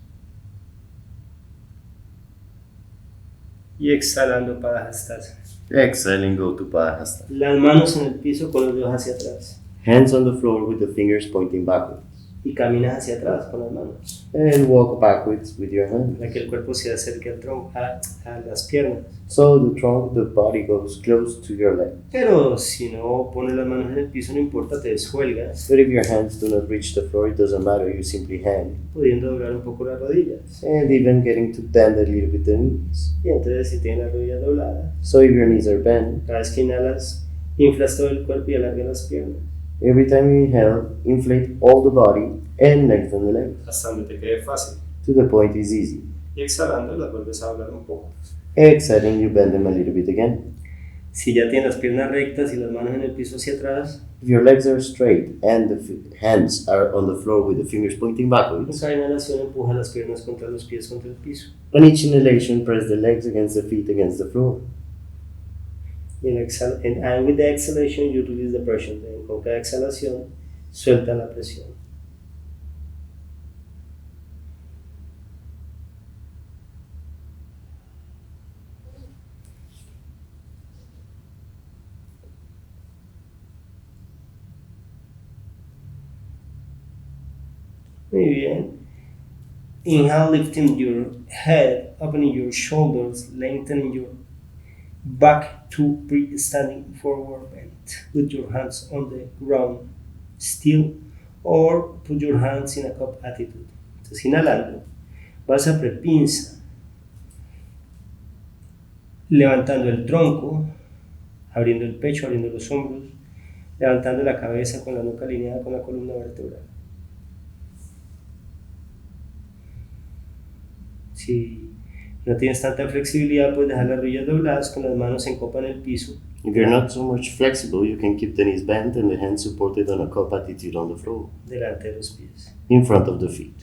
S1: Y exhalando para Padahastasana.
S2: Exhaling, go to Padahastasana.
S1: Las manos en el piso con los dedos hacia atrás.
S2: Hands on the floor with the fingers pointing backwards.
S1: Y caminas hacia atrás con las manos.
S2: And walk backwards with your hands.
S1: Para que el cuerpo se acerque al tronco, a las piernas.
S2: So the body goes close to your leg.
S1: Pero si no pones las manos en el piso, no importa, te descuelgas.
S2: But if your hands do not reach the floor, it doesn't matter, you simply hang.
S1: Pudiendo doblar un poco las rodillas.
S2: And even getting to bend a little bit the knees.
S1: Y entonces si tienes las rodillas dobladas,
S2: So if your knees are bent,
S1: cada vez que inhalas, inflas todo el cuerpo y alargas las piernas.
S2: every time you inhale, inflate all the body and lengthen the legs.
S1: Hasta donde te quede fácil.
S2: To the point is easy.
S1: Y exhalando, las vuelves a doblar un poco.
S2: Exhaling, you bend them a little bit again.
S1: Si ya tienes las piernas rectas y las manos en el piso hacia atrás,
S2: If your legs are straight and the hands are on the floor with the fingers pointing
S1: en
S2: backwards,
S1: cada inhalación empuja las piernas contra los pies contra el piso.
S2: on each inhalation, press the legs against the feet against the floor.
S1: Y and with the exhalation, you release the pressure. Con cada exhalación, suelta la presión. Muy bien. Inhale, lifting your head, opening your shoulders, lengthening your back to standing forward bent with your hands on the ground still, or put your hands in a cup attitude. Entonces, inhalando, vas a prepinza, levantando el tronco, abriendo el pecho, abriendo los hombros, levantando la cabeza con la nuca alineada con la columna vertebral. Si no tienes tanta flexibilidad, puedes dejar las rodillas dobladas con las manos en copa en el piso.
S2: If you're not so much flexible, you can keep the knees bent and the hands supported on a cup attitude on the floor,
S1: Delante de los pies.
S2: in front of the feet.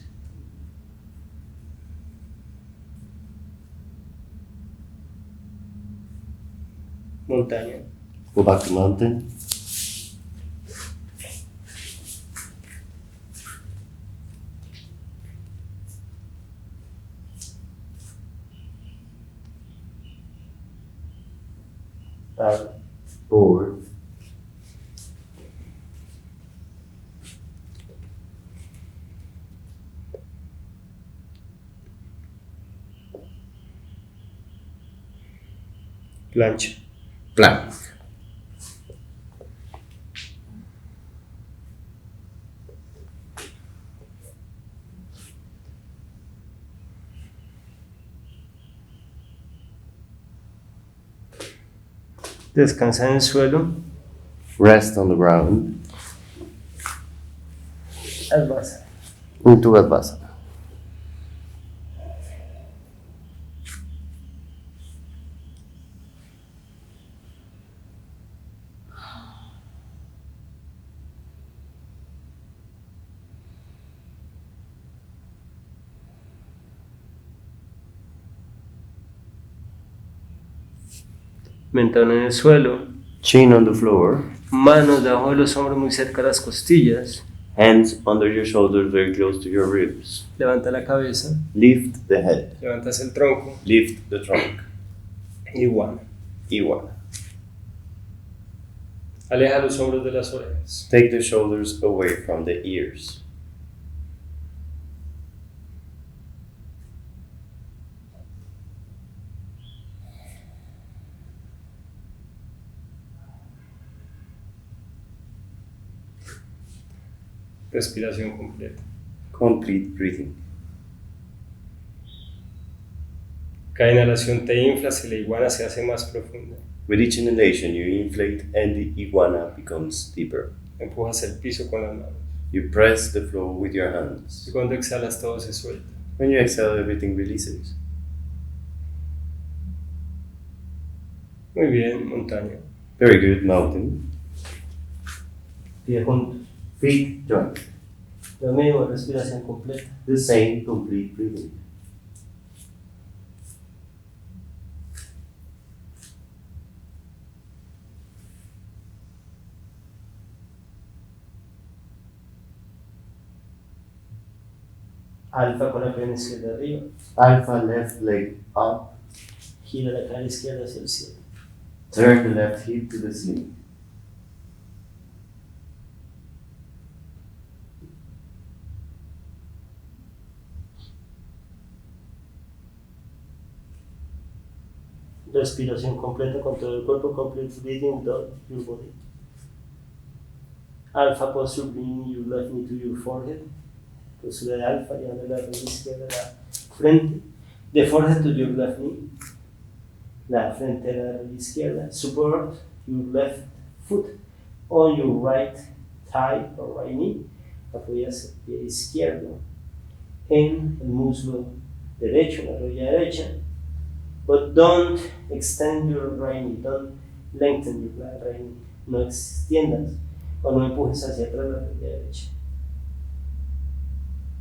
S1: Montaña.
S2: Go back to mountain. Forward.
S1: Plancha.
S2: Plank.
S1: Descansa en el suelo.
S2: Rest on the ground.
S1: Advasa.
S2: Into Advasana.
S1: Mentón en el suelo.
S2: Chin on the floor.
S1: Manos debajo de los hombros muy cerca de las costillas.
S2: Hands under your shoulders, very close to your ribs.
S1: Levanta la cabeza.
S2: Lift the head.
S1: Levantas el tronco.
S2: Lift the trunk.
S1: Igual.
S2: Igual.
S1: Aleja los hombros de las orejas.
S2: Take the shoulders away from the ears.
S1: Respiración completa.
S2: Complete breathing.
S1: Cada inhalación te inflas y la iguana se hace más profunda.
S2: With each inhalation, you inflate and the iguana becomes deeper.
S1: Empujas el piso con las manos.
S2: You press the floor with your hands.
S1: Y cuando exhalas todo se suelta.
S2: When you exhale, everything releases.
S1: Muy bien, montaña.
S2: Very good, mountain.
S1: Pies juntos.
S2: Feet joined.
S1: Lo mismo, respiración completa.
S2: The same complete breathing.
S1: Alfa con la pierna izquierda arriba.
S2: Alpha, left leg up.
S1: Gira la cara izquierda hacia el cielo.
S2: Turn the left hip to the ceiling.
S1: Respiración completa con todo el cuerpo. Complete breathing with all your body. Alpha posture, bring your left knee to your forehead. Postura de alfa, llevando la rodilla izquierda a la frente. The forehead to your left knee. La frente a la rodilla izquierda. Support your left foot on your right thigh or right knee. Apoyas el pie izquierdo en el muslo derecho, la rodilla derecha. But don't extend your right knee, don't lengthen your right knee. No extiendas o no empujes hacia atrás la rodilla derecha.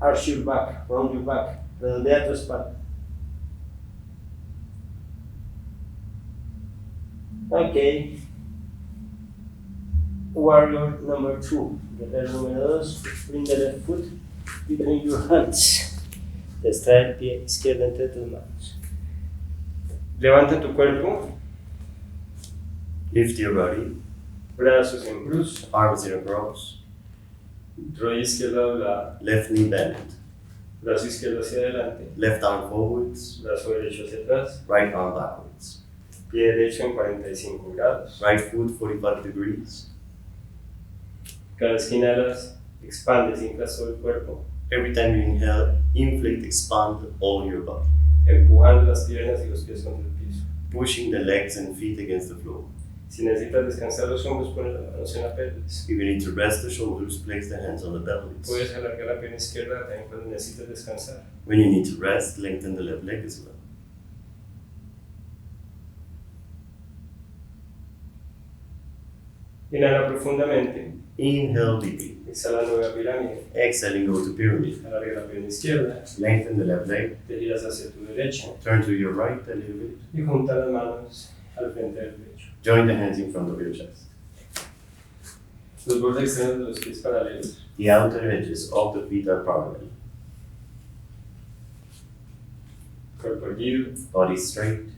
S1: Arch your back, round your back, redondea tu espalda. Ok. Warrior number 2. Guerrero número 2. Bring the left foot between your hands. Extrae el pie izquierdo entre tus manos. Levanta tu cuerpo.
S2: Lift your body.
S1: Brazos en cruz.
S2: Arms in a cross.
S1: Rodilla izquierda doblada.
S2: Left knee bent.
S1: Brazo izquierdo hacia adelante.
S2: Left arm forwards.
S1: Brazo derecho hacia atrás.
S2: Right arm backwards.
S1: Pie derecho en 45 grados.
S2: Right foot 45 degrees.
S1: Cada vez que inhalas, expandes, inflas todo el cuerpo,
S2: Every time you inhale, inflate, expand all your body.
S1: empujando las piernas y los pies contra el piso.
S2: Pushing the legs and feet against the floor.
S1: Si necesitas descansar los hombros, pon las manos en la pelvis.
S2: If you need to rest the shoulders, place the hands on the pelvis.
S1: Puedes alargar la pierna izquierda también cuando necesites descansar.
S2: When you need to rest, lengthen the left leg as well.
S1: Inhala profundamente.
S2: Inhale deeply.
S1: Exhala nueva pirámide.
S2: Exhaling, go to pyramid.
S1: Alarga la pierna izquierda.
S2: Lengthen the left leg.
S1: Te giras hacia tu derecha
S2: Turn to your right a little bit.
S1: y junta las manos al frente del pecho.
S2: Join the hands in front of your chest.
S1: Los bordes externos de los pies paralelos.
S2: The outer edges of the feet are parallel.
S1: Cuerpo erguido.
S2: Body straight.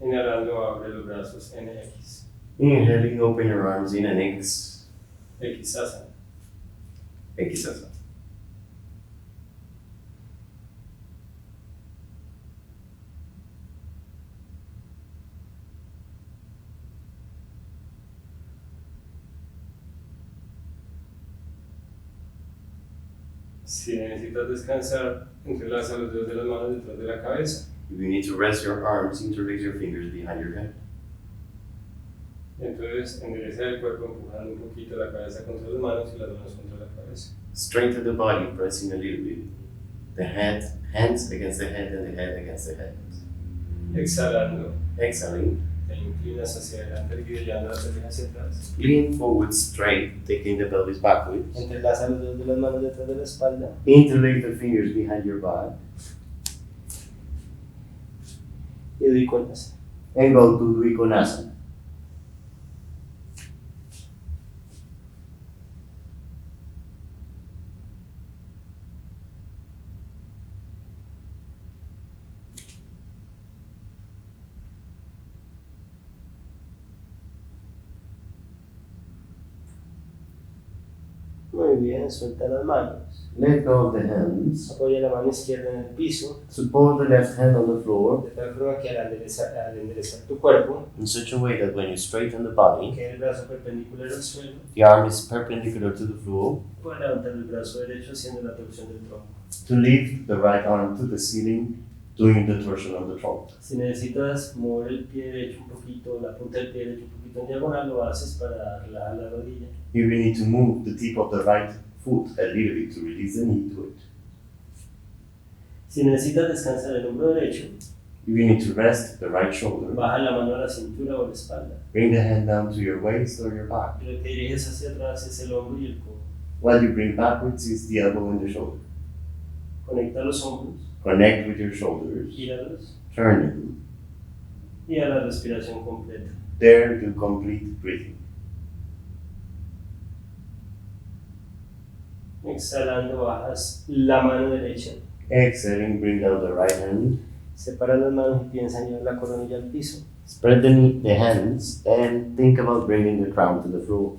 S1: Inhalando, abre los brazos en X.
S2: Inhaling, open your arms in an X.
S1: Xasana.
S2: Xasana.
S1: Si necesitas descansar, entrelaza los dedos de las manos detrás de la cabeza.
S2: If you need to rest your arms, interlace your fingers behind your head.
S1: Entonces endereza el cuerpo empujando un poquito la cabeza contra las manos y las manos contra la cabeza.
S2: Strengthen the body, pressing a little bit. The head, hands against the head and the head against the head.
S1: Exhalando,
S2: Exhaling.
S1: te inclinas hacia adelante, guiando la pelvis hacia atrás.
S2: Lean forward straight, taking the pelvis backwards.
S1: Entrelaza los dedos de las manos detrás de la espalda.
S2: Interlace the fingers behind your back.
S1: Y Dvikonasana.
S2: And go to Dvikonasana.
S1: Muy bien, suelta las manos.
S2: Let go of the hands.
S1: Apoya la mano izquierda en el piso,
S2: Support the left hand on the floor
S1: de tal forma que al enderezar tu cuerpo,
S2: in such a way that when you straighten the body,
S1: quede el brazo perpendicular al suelo,
S2: the arm is perpendicular to the floor.
S1: puedes levantar el brazo derecho haciendo la torsión del tronco.
S2: To lift the right arm to the ceiling, doing the torsion of the trunk.
S1: Si necesitas mover el pie derecho un poquito, la punta del pie derecho un poquito en diagonal, lo haces para relajar la rodilla.
S2: If you need to move the tip of the right foot a little bit to release the knee, do it.
S1: Si necesitas descansar el hombro derecho,
S2: If you need to rest the right shoulder,
S1: baja la mano a la cintura o la espalda.
S2: bring the hand down to your waist or your back.
S1: Lo que diriges hacia atrás es el hombro y el codo.
S2: What you bring backwards is the elbow and the shoulder.
S1: Conecta los hombros,
S2: Connect with your shoulders,
S1: gíralos
S2: turn them.
S1: y a la respiración completa.
S2: There do complete breathing.
S1: Exhalando, bajas la mano derecha.
S2: Exhaling, bring down the right hand.
S1: Separa las manos y piensa en llevar la coronilla al piso.
S2: Spread the hands and think about bringing the crown to the floor.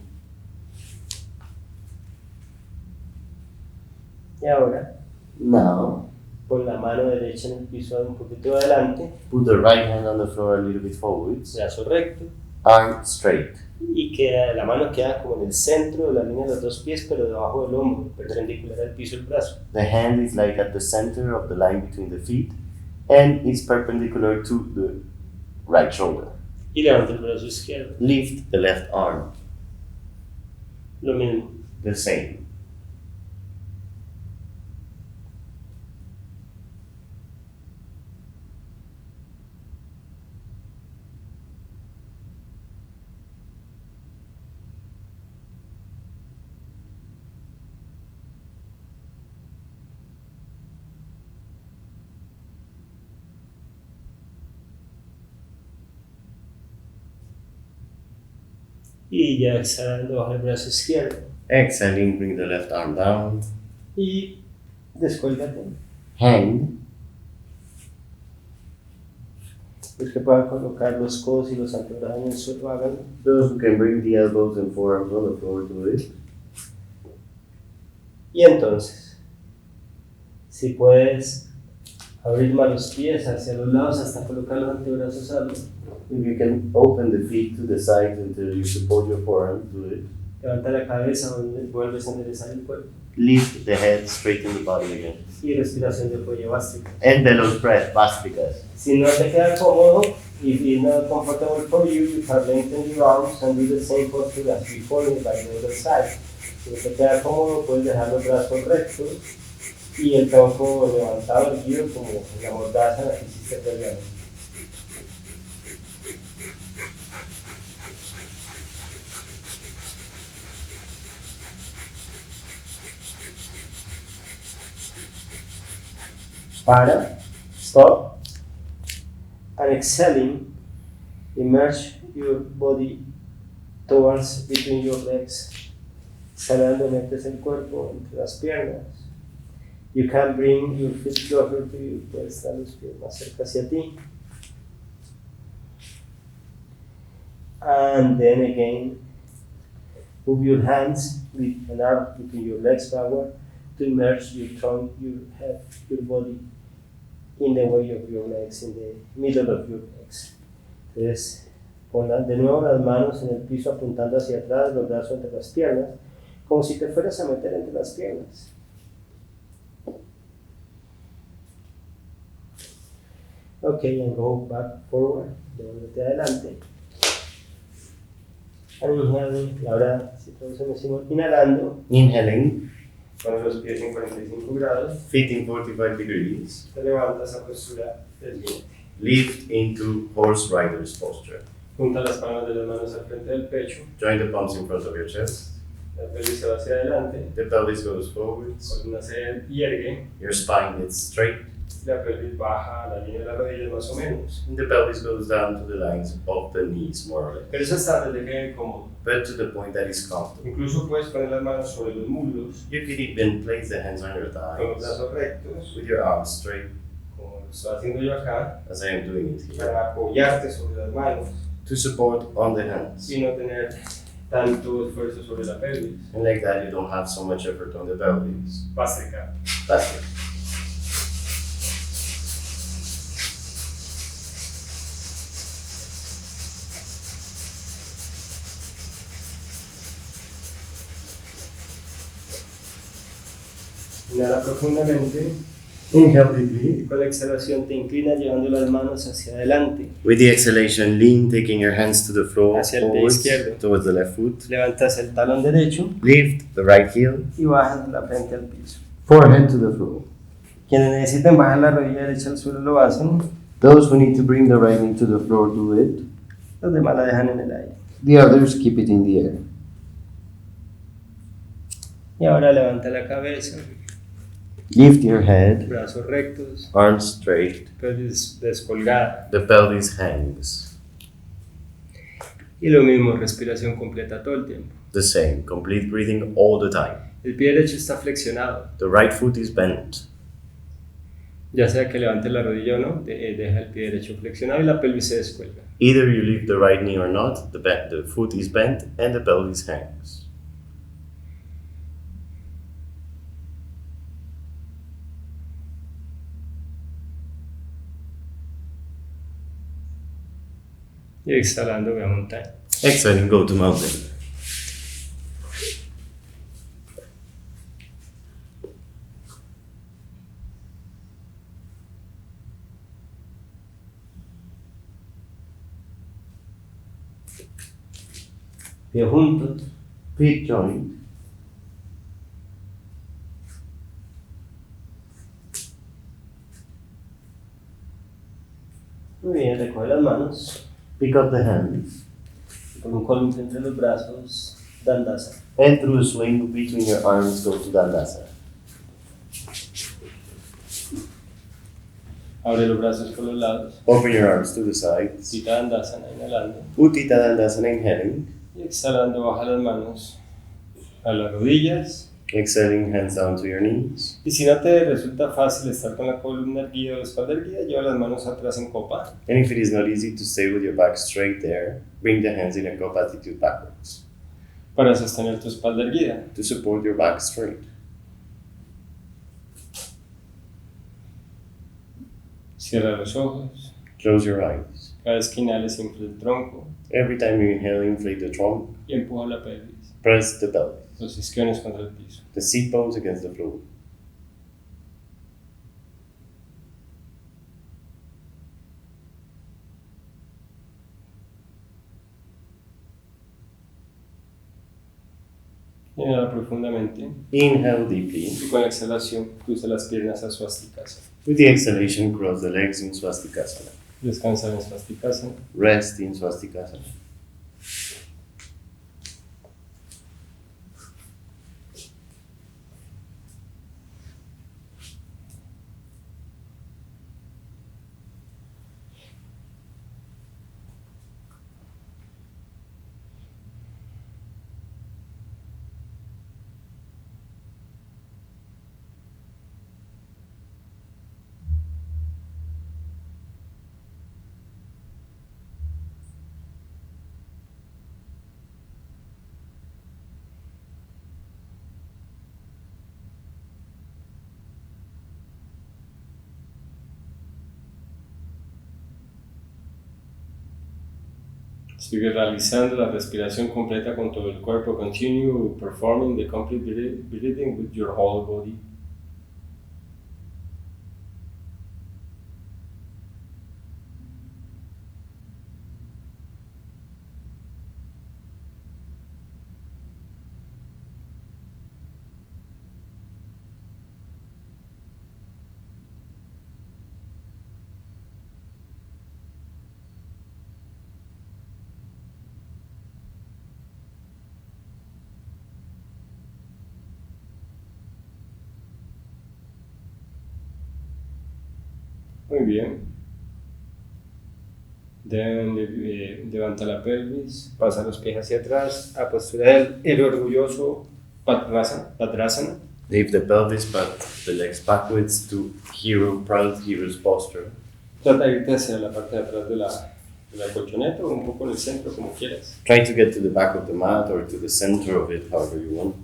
S1: Y ahora,
S2: Now,
S1: pon la mano derecha en el piso un poquito adelante,
S2: put the right hand on the floor a little bit forwards.
S1: brazo recto,
S2: Arm straight.
S1: y la mano queda como en el centro de la línea de los dos pies, pero debajo del hombro, perpendicular al piso el brazo.
S2: The hand is like at the center of the line between the feet and is perpendicular to the right shoulder.
S1: Y levanta el brazo izquierdo.
S2: Lift the left arm.
S1: Lo mismo.
S2: The same.
S1: Y ya exhalando, baja el brazo izquierdo.
S2: Exhaling, bring the left arm down.
S1: Y descuélgate.
S2: Hang.
S1: Los que puedan colocar los codos y los antebrazos en el suelo, háganlo.
S2: Those who can bring the elbows and forearms on the floor, do it.
S1: Y entonces, si puedes abrir más los pies hacia los lados hasta colocar los antebrazos altos.
S2: If you can open the feet to the sides until you support your forearms, do it.
S1: Levanta la cabeza, vuelves a enderezar el cuerpo.
S2: Lift the head, straighten the body again.
S1: Y respiración de cuello básica.
S2: And bellows breath, Vastrikas.
S1: Si no te queda cómodo, if it's not comfortable for you, you can lengthen your arms and do the same posture as before by the other side. Si no te queda cómodo, puedes dejar los brazos rectos y el tronco levantado, erguido, como la mordaza en la que hiciste previamente. Para, stop, and exhaling, immerse your body towards between your legs. Exhalando, metes el cuerpo entre las piernas. You can bring your feet closer to you, puedes estar los pies más cerca hacia ti. And then again, move your hands with an arm between your legs backward to immerse your trunk, your head, your body in the way of your legs, in the middle of your legs. Entonces, pon de nuevo las manos en el piso apuntando hacia atrás, los brazos entre las piernas, como si te fueras a meter entre las piernas. Okay, and go back forward. Devuélvete adelante. And inhaling. Y ahora, si todos decimos inhalando,
S2: Inhaling,
S1: con los pies en 45 grados,
S2: feet in 45 degrees.
S1: te levantas a postura del jinete.
S2: Lift into horse rider's posture.
S1: Junta las palmas de las manos al frente del pecho.
S2: Join the palms in front of your chest.
S1: La pelvis se va hacia adelante.
S2: The pelvis goes forwards.
S1: Columna se ergue.
S2: Your spine gets straight.
S1: La pelvis baja a la línea de las rodillas más o menos.
S2: And the pelvis goes down to the lines of the knees, more or less.
S1: Pero eso está desde que quede cómodo.
S2: But to the point that is comfortable.
S1: Incluso puedes poner las manos sobre los muslos,
S2: You could even place the hands on your
S1: con los
S2: thighs
S1: brazos rectos,
S2: with your arms straight,
S1: como lo estoy haciendo yo acá,
S2: as I am doing it here,
S1: para apoyarte sobre las manos
S2: to support on the hands.
S1: y no tener tanto esfuerzo sobre la pelvis.
S2: And like that, you don't have so much effort on the pelvis.
S1: Básica.
S2: That's it.
S1: Inhala profundamente
S2: Inhale deeply.
S1: y con la exhalación te inclinas llevando las manos hacia adelante.
S2: With the exhalation, lean, taking your hands to the floor,
S1: Hacia el pie
S2: forwards,
S1: izquierdo.
S2: towards the left foot.
S1: Levantas el talón derecho
S2: Lift the right heel,
S1: y bajas la frente al piso.
S2: forehead to the floor.
S1: Quienes necesiten bajar la rodilla derecha al suelo lo hacen,
S2: Those who need to bring the right knee to the floor do it.
S1: los demás la dejan en el aire.
S2: The others keep it in the air.
S1: Y ahora levanta la cabeza,
S2: Lift your head,
S1: brazos rectos,
S2: arms straight.
S1: pelvis descolgada.
S2: The pelvis hangs.
S1: Y lo mismo, respiración completa todo el tiempo.
S2: The same, complete breathing all the time.
S1: El pie derecho está flexionado.
S2: The right foot is bent.
S1: Ya sea que levante la rodilla o no, deja el pie derecho flexionado y la pelvis se descuelga.
S2: Either you lift the right knee or not, the foot is bent and the pelvis hangs.
S1: Y exhalando, ve a montaña.
S2: Exhaling, go to mountain.
S1: Pie juntos.
S2: Feet joined.
S1: Muy bien, recoge las manos.
S2: Pick up the hands.
S1: Con un columpio entre los brazos, Dandasana.
S2: And through a swing between your arms, go to Dandasana.
S1: Abre los brazos por los lados.
S2: Open your arms to the sides.
S1: Tita Dandasana, inhalando.
S2: Uttita Dandasana, inhaling.
S1: Y exhalando, baja las manos a las rodillas.
S2: Exhaling, hands down to your knees.
S1: Y si no te resulta fácil estar con la columna erguida o la espalda erguida, lleva las manos atrás en copa.
S2: And if it is not easy to stay with your back straight there, bring the hands in a cup attitude backwards
S1: Para sostener tu espalda erguida.
S2: to support your back straight.
S1: Cierra los ojos.
S2: Close your eyes.
S1: Cada vez que inhales, infla el tronco
S2: Every time you inhale, inflate the trunk.
S1: y empuja la pelvis.
S2: Press the pelvis.
S1: Los isquiones contra el piso.
S2: The seat bones against the floor.
S1: Inhala profundamente
S2: Inhale deeply.
S1: y con la exhalación cruza las piernas a Swastikasana.
S2: With the exhalation, cross the legs in Swastikasana.
S1: Descansa en Swastikasana.
S2: Rest in Swastikasana.
S1: Sigue realizando la respiración completa con todo el cuerpo. Continue performing the complete breathing with your whole body. Muy bien. Levanta la pelvis, pasa los pies hacia atrás, a postura del orgulloso Patrasana.
S2: Lift the pelvis, but the legs backwards to proud hero's posture.
S1: Trata de irte hacia la parte de atrás de la colchoneta o un poco en el centro, como quieras.
S2: Try to get to the back of the mat or to the center of it, however you want.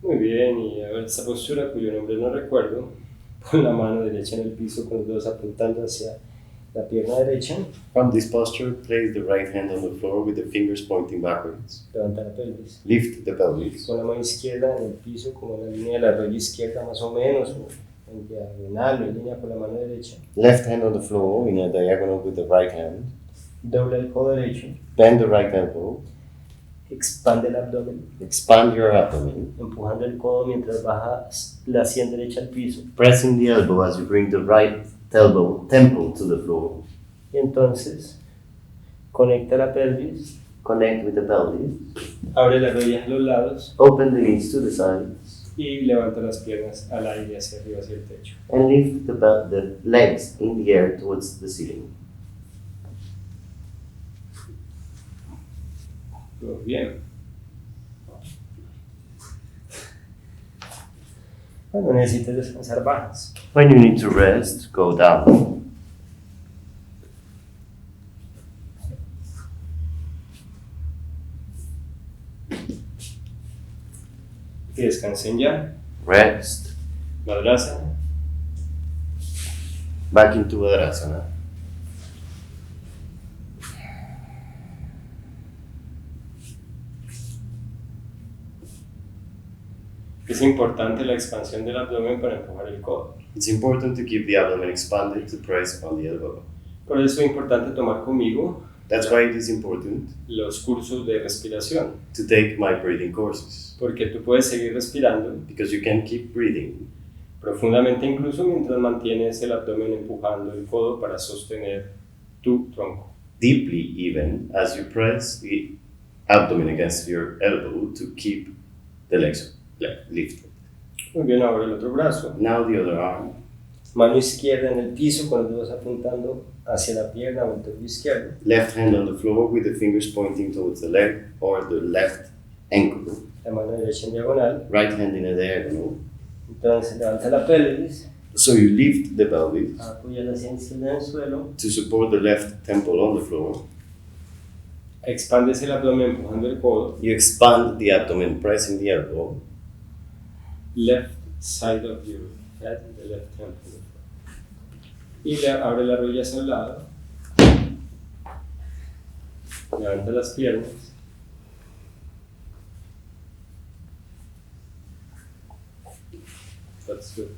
S1: Muy bien, y a ver esta postura cuyo nombre no recuerdo. Pon la mano derecha en el piso con los dedos apuntando hacia la pierna derecha.
S2: From this posture, place the right hand on the floor with the fingers pointing backwards.
S1: Levanta la pelvis.
S2: Lift the pelvis.
S1: Con la mano izquierda en el piso, como en la línea de la rodilla izquierda más o menos, o en diagonal, en línea con la mano derecha.
S2: Left hand on the floor in a diagonal with the right hand.
S1: Dobla el codo derecho.
S2: Bend the right elbow.
S1: Expande el abdomen,
S2: Expand your abdomen.
S1: empujando el codo mientras bajas la sien derecha al piso.
S2: Pressing the elbow as you bring the right temple to the floor.
S1: Y entonces, conecta la pelvis,
S2: Connect with the pelvis.
S1: abre las rodillas a los lados
S2: Open the knees to the sides.
S1: y levanta las piernas al aire hacia arriba, hacia el techo.
S2: And lift the legs in the air towards the ceiling.
S1: Muy bien. Cuando necesites descansar, bajas.
S2: When you need to rest, go down.
S1: Y descansen ya.
S2: Rest.
S1: Madrasana.
S2: Back into Madrasana.
S1: Es importante la expansión del abdomen para empujar el codo.
S2: It's important to keep the abdomen expanded to press on the elbow.
S1: Por eso es importante tomar conmigo
S2: That's why it is important
S1: los cursos de respiración.
S2: to take my breathing courses.
S1: Porque tú puedes seguir respirando
S2: Because you can keep breathing
S1: profundamente incluso mientras mantienes el abdomen empujando el codo para sostener tu tronco.
S2: deeply even as you press the abdomen against your elbow to keep the legs lifted.
S1: Muy bien, ahora el otro brazo.
S2: Now the other arm.
S1: Mano izquierda en el piso con los dedos apuntando hacia la pierna o el tobillo izquierdo.
S2: Left hand on the floor with the fingers pointing towards the leg or the left ankle.
S1: La mano derecha en diagonal.
S2: Right hand in a diagonal.
S1: Entonces levanta la pelvis.
S2: So you lift the pelvis
S1: Apoya la sien izquierda en el suelo.
S2: to support the left temple on the floor.
S1: Expandes el abdomen empujando el codo.
S2: You expand the abdomen, pressing the elbow.
S1: Left side of your head, the left temple. Y abre la rodilla hacia un lado. Levanta las piernas. That's good.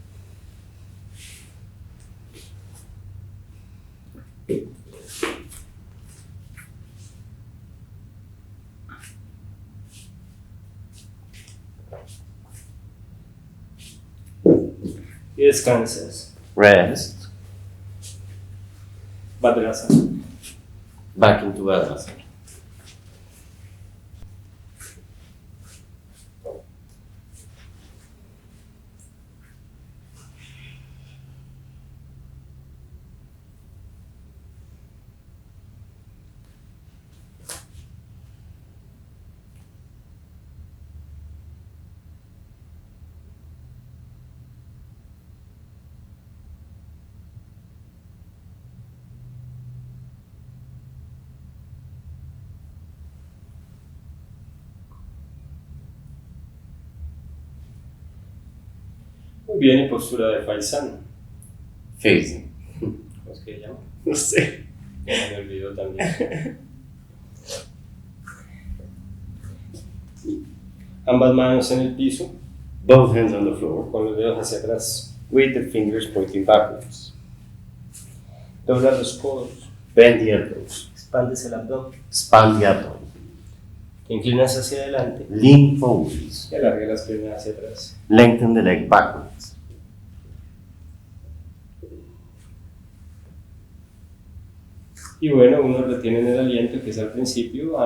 S1: Y descansas.
S2: Rest.
S1: Madrasana.
S2: Back into Madrasana.
S1: Muy bien, y postura de faisán.
S2: Facing.
S1: ¿Cómo es que se llama?
S2: No sé.
S1: Ya me olvidó también. Ambas manos en el piso,
S2: Both hands on the floor
S1: con los dedos hacia atrás.
S2: with the fingers pointing backwards.
S1: Dobla los codos.
S2: Bend the elbows.
S1: Expandes el abdomen.
S2: Expand the abdomen.
S1: Te inclinas hacia adelante
S2: Lean forwards.
S1: y alarga las piernas hacia atrás.
S2: Lengthen the leg backwards.
S1: Y bueno, unos retienen el aliento, que es al principio.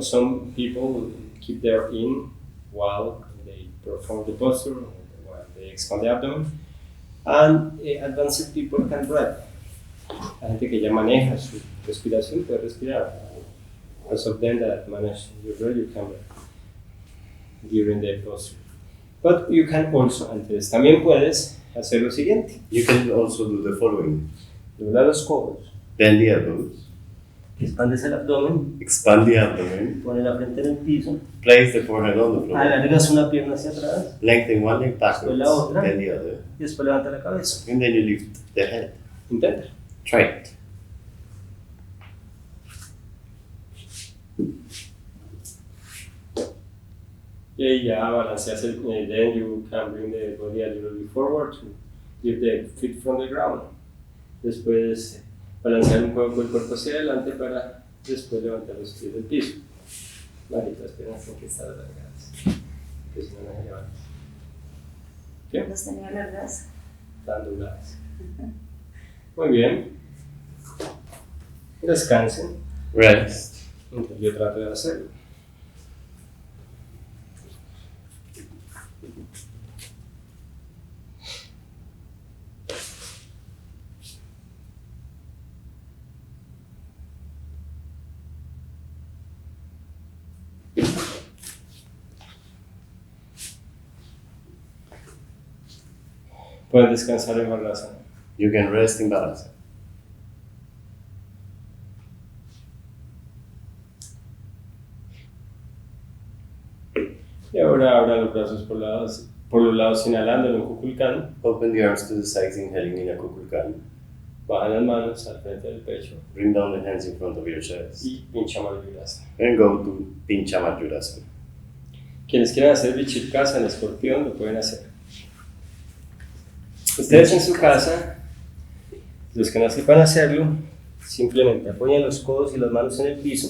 S1: Some people keep their in while they perform the posture, while they expand the abdomen. And advanced people can breathe. La gente que ya maneja su respiración puede respirar. Those of them that manage your breath, you can breathe during the posture. But you can also, antes, también puedes hacer lo siguiente.
S2: You can also do the following.
S1: Dobla los codos,
S2: Bend the elbows.
S1: expandes el abdomen,
S2: Expand the abdomen.
S1: pone la frente en el piso,
S2: Place the forehead on the floor.
S1: alargas una pierna hacia atrás
S2: Lengthen one leg
S1: Después
S2: backwards.
S1: la otra.
S2: Then the other.
S1: y después levanta la cabeza.
S2: And then you lift the head.
S1: Intenta.
S2: Try it.
S1: Y ahí ya balanceas then you can bring the body a little bit forward to lift the feet from the ground. Después balancear un poco el cuerpo hacia adelante para después levantar los pies del piso. Vale, las piernas tienen que estar alargadas, que si no, no se levantan. ¿Qué?
S3: Las tenía largas.
S1: Están dobladas. Muy bien. Descansen.
S2: Rest.
S1: Entonces yo trato de hacerlo. Pueden descansar en Balasana.
S2: You can rest in Balasana.
S1: Y ahora abran los brazos por los lados inhalando en un Kukulkan.
S2: Open the arms to the sides, inhaling in a Kukulkan.
S1: Bajan las manos al frente del pecho
S2: Bring down the hands in front of your chest.
S1: y pincha Mayurasana.
S2: And go to Pincha Mayurasana.
S1: Quienes quieran hacer Vichirkasa en escorpión lo pueden hacer. Ustedes en su casa, los que no sepan hacerlo, simplemente apoyan los codos y las manos en el piso.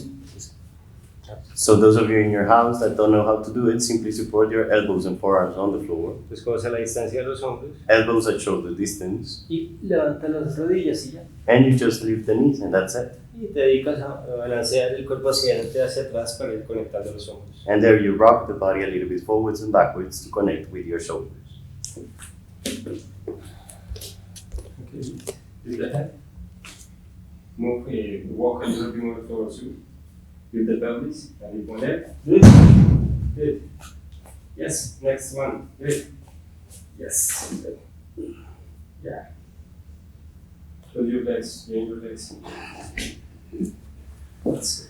S2: So those of you in your house that don't know how to do it, simply support your elbows and forearms on the floor.
S1: Los codos a la distancia de los hombros
S2: Elbows at shoulder distance.
S1: y levantan las rodillas y ya.
S2: And you just lift the knees and that's it.
S1: Y te dedicas a balancear el cuerpo hacia adelante y hacia atrás para ir conectando los hombros.
S2: And there you rock the body a little bit forwards and backwards to connect with your shoulders.
S1: Okay. Do that. Move, walk a little bit more towards you. With the pelvis, and lift one leg. Good. Good. Yes. Next one. Good. Yes. Good. Yeah. Close your legs. Join your legs. That's good.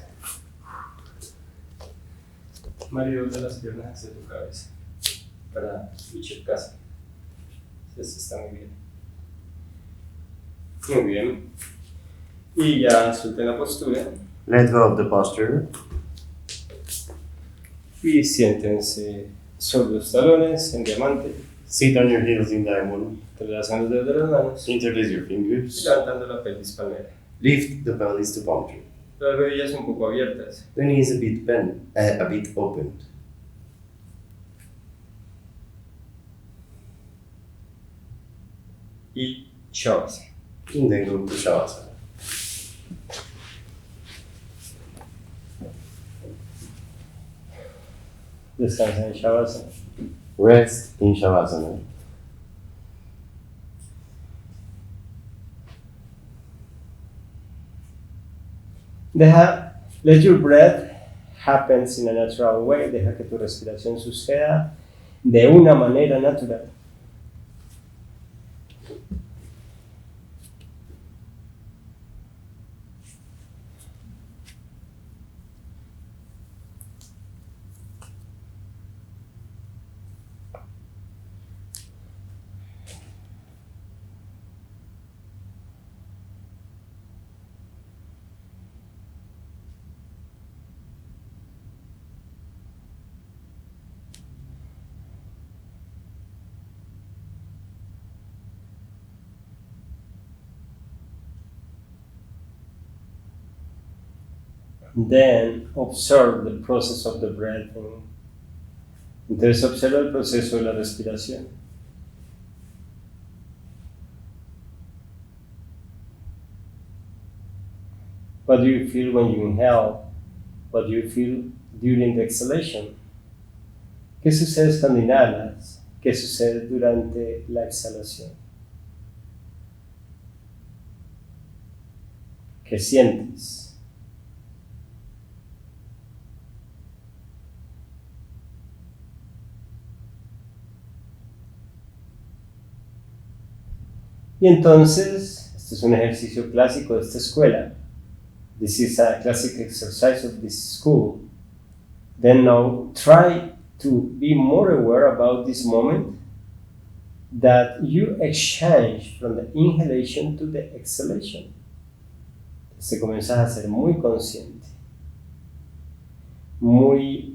S1: Mario, de las piernas hacia tu cabeza para luchar casa. Eso está muy bien. Muy bien. Y ya suelten la postura.
S2: Let go of the posture.
S1: Y siéntense sobre los talones en diamante.
S2: Sit on your heels in diamond.
S1: Entrelazan los dedos de las manos.
S2: Interlace your
S1: Y
S2: fingers.
S1: levantando la pelvis palmera.
S2: Lift the pelvis to palm tree.
S1: Las rodillas un poco abiertas.
S2: The knees a bit bent, a bit opened.
S1: Y Shavasana.
S2: And then go to Shavasana.
S1: Descansa en Shavasana.
S2: Rest in Shavasana.
S1: Let your breath happens in a natural way. Deja que tu respiración suceda de una manera natural. Then observe the process of the breathing. Entonces observa el proceso de la respiración. What do you feel when you inhale? What do you feel during the exhalation? ¿Qué sucede cuando inhalas? ¿Qué sucede durante la exhalación? ¿Qué sientes? Y entonces, este es un ejercicio clásico de esta escuela. This is a classic exercise of this school. Then now try to be more aware about this moment that you exchange from the inhalation to the exhalation. Te comienzas a ser muy consciente, muy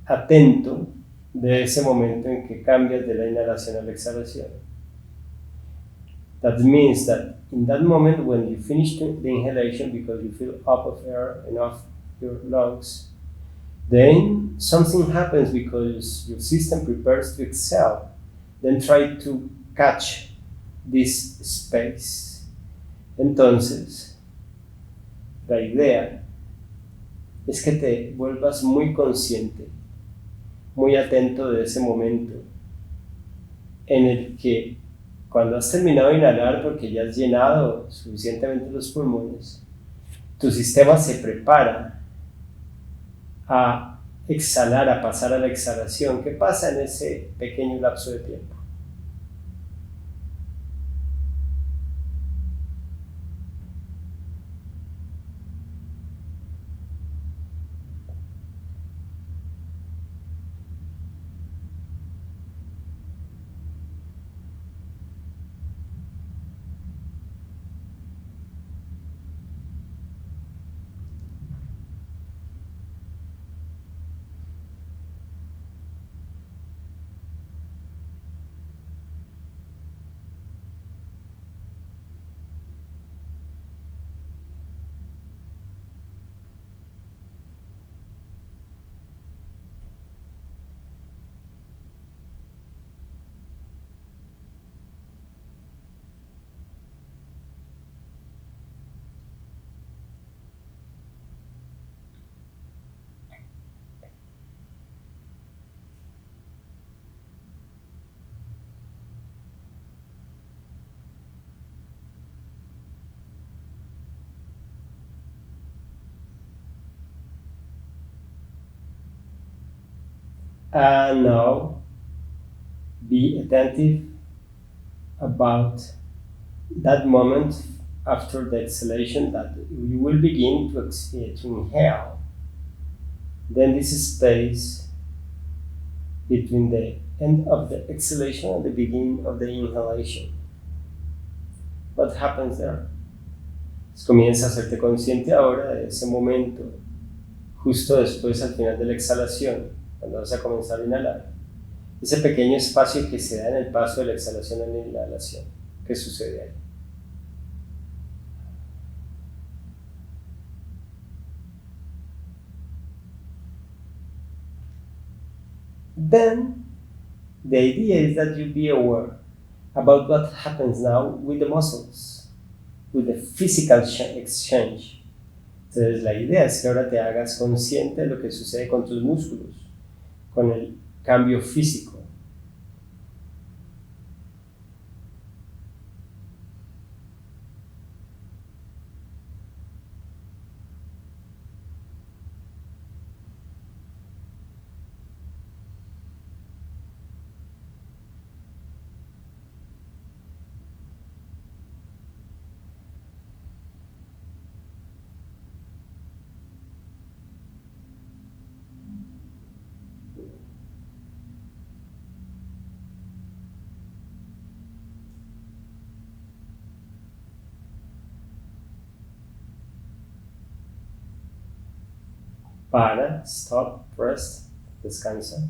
S1: atento de ese momento en que cambias de la inhalación a la exhalación. That means that in that moment when you finish the inhalation because you feel up of air and off your lungs, then something happens because your system prepares to exhale. Then try to catch this space. Entonces, la idea es que te vuelvas muy consciente, muy atento de ese momento en el que cuando has terminado de inhalar porque ya has llenado suficientemente los pulmones, tu sistema se prepara a exhalar, a pasar a la exhalación. ¿Qué pasa en ese pequeño lapso de tiempo? And now be attentive about that moment after the exhalation that you will begin to inhale. Then this space between the end of the exhalation and the beginning of the inhalation. What happens there? Pues comienza a hacerte consciente ahora de ese momento justo después al final de la exhalación, cuando vas a comenzar a inhalar. Ese pequeño espacio que se da en el paso de la exhalación a la inhalación. ¿Qué sucede ahí? Then, the idea is that you be aware about what happens now with the muscles, with the physical exchange. Entonces, la idea es que ahora te hagas consciente de lo que sucede con tus músculos, con el cambio físico. Para, stop, rest, descansa.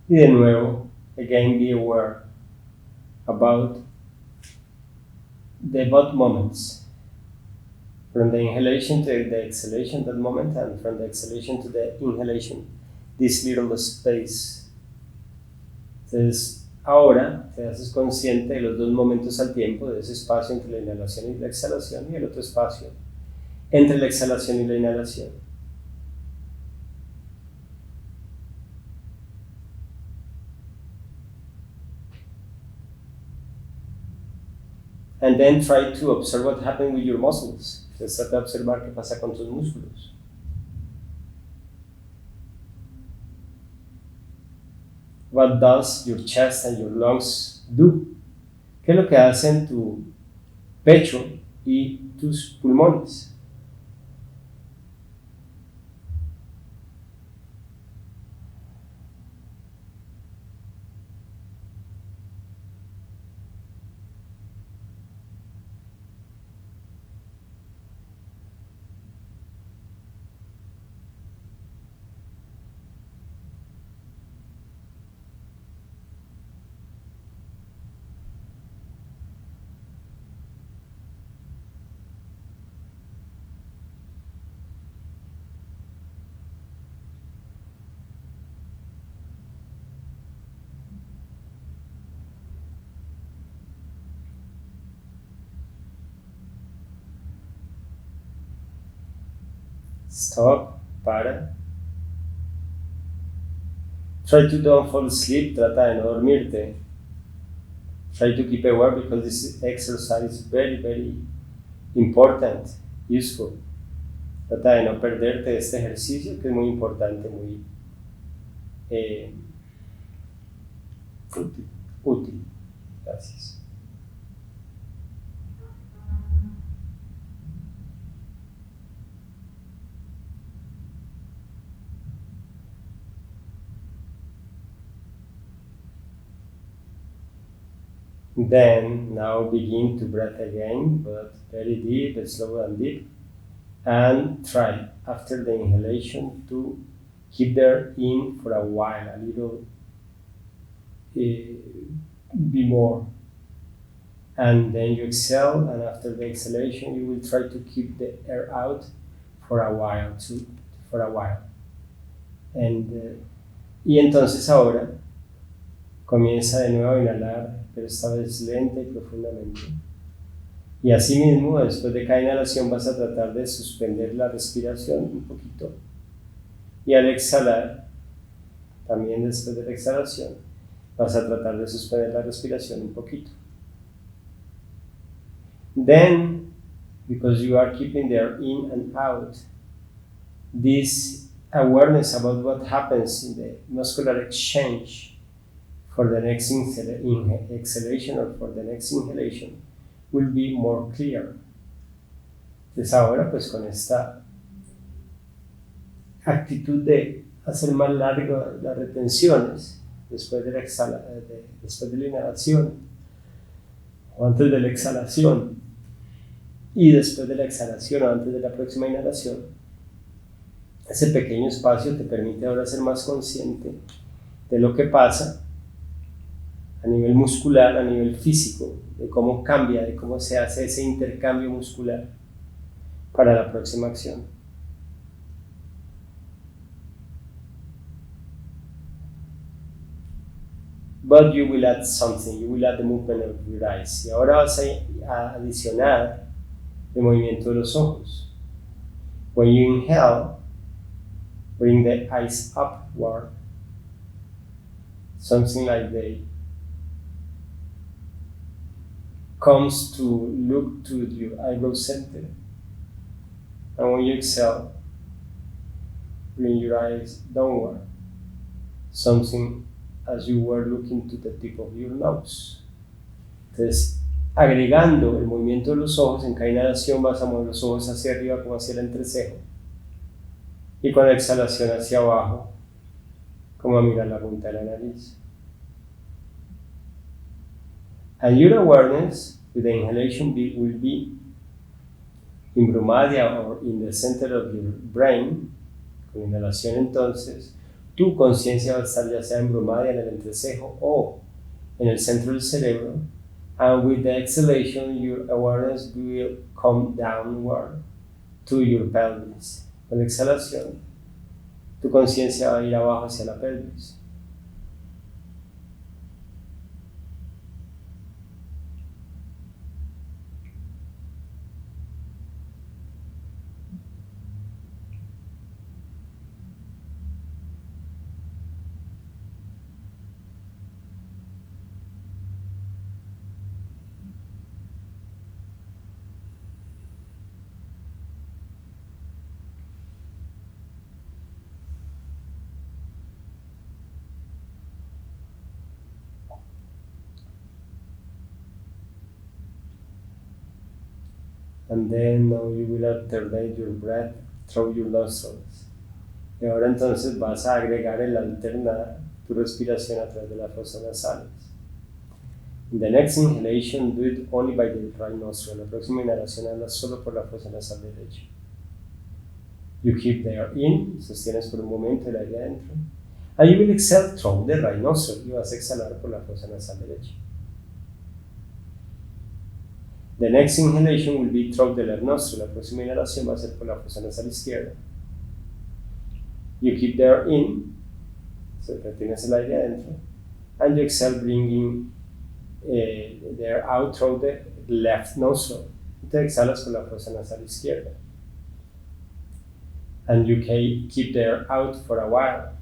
S1: Y de nuevo, again, be aware about the both moments. From the inhalation to the exhalation, that moment, and from the exhalation to the inhalation, this little space. Entonces, ahora te haces consciente de los dos momentos al tiempo, de ese espacio entre la inhalación y la exhalación, y el otro espacio entre la exhalación y la inhalación. And then try to observe what happened with your muscles. Entonces, trata de observar qué pasa con tus músculos. What does your chest and your lungs do? ¿Qué es lo que hacen tu pecho y tus pulmones? Stop, para. Try to don't fall asleep, trata de no dormirte. Try to keep aware because this exercise is very, very important, useful. Trata de no perderte de este ejercicio que es muy importante, muy útil. Gracias. Then, now begin to breathe again, but very deep, slow and deep. And try, after the inhalation, to keep there in for a while, a little, be more. And then you exhale, and after the exhalation, you will try to keep the air out for a while, too, for a while. Y entonces ahora, comienza de nuevo a inhalar, pero esta vez lenta y profundamente. Y asimismo, después de cada inhalación vas a tratar de suspender la respiración un poquito. Y al exhalar, también después de la exhalación, vas a tratar de suspender la respiración un poquito. Then, because you are keeping the air in and out, this awareness about what happens in the muscular exchange for the next exhalation or for the next inhalation will be more clear. Entonces ahora, pues con esta actitud de hacer más largas las retenciones después de la inhalación o antes de la exhalación y después de la exhalación o antes de la próxima inhalación, ese pequeño espacio te permite ahora ser más consciente de lo que pasa a nivel muscular, a nivel físico, de cómo cambia, de cómo se hace ese intercambio muscular para la próxima acción. But you will add something, you will add the movement of your eyes. Y ahora vas a adicionar el movimiento de los ojos. When you inhale, bring the eyes upward, something like the comes to look to your eyebrow center. And when you exhale, bring your eyes downward, something as you were looking to the tip of your nose. Entonces, agregando el movimiento de los ojos, en cada inhalación vas a mover los ojos hacia arriba como hacia el entrecejo. Y con la exhalación hacia abajo, como a mirar la punta de la nariz. And your awareness with the inhalation will be in Brumadia or in the center of your brain. Con inhalación entonces, tu conciencia va a estar ya sea embrumada en el entrecejo o en el centro del cerebro. And with the exhalation, your awareness will come downward to your pelvis. Con la exhalación, tu conciencia va a ir abajo hacia la pelvis. And then now you will alternate your breath through your nostrils. Y ahora entonces vas a agregar el alternar tu respiración a través de las fosas nasales. In the next inhalation, do it only by the right nostril. La próxima inhalación habla solo por la fosa nasal derecha. You keep the air in, sostienes por un momento el aire adentro. And you will exhale through the right nostril. Y vas a exhalar por la fosa nasal derecha. The next inhalation will be through the left nostril. La próxima inhalación va a ser por la fosa nasal izquierda. You keep the air in, retienes el aire adentro, and you exhale bringing the air out through the left nostril. Te exhalas por la fosa nasal izquierda. And you keep the air out for a while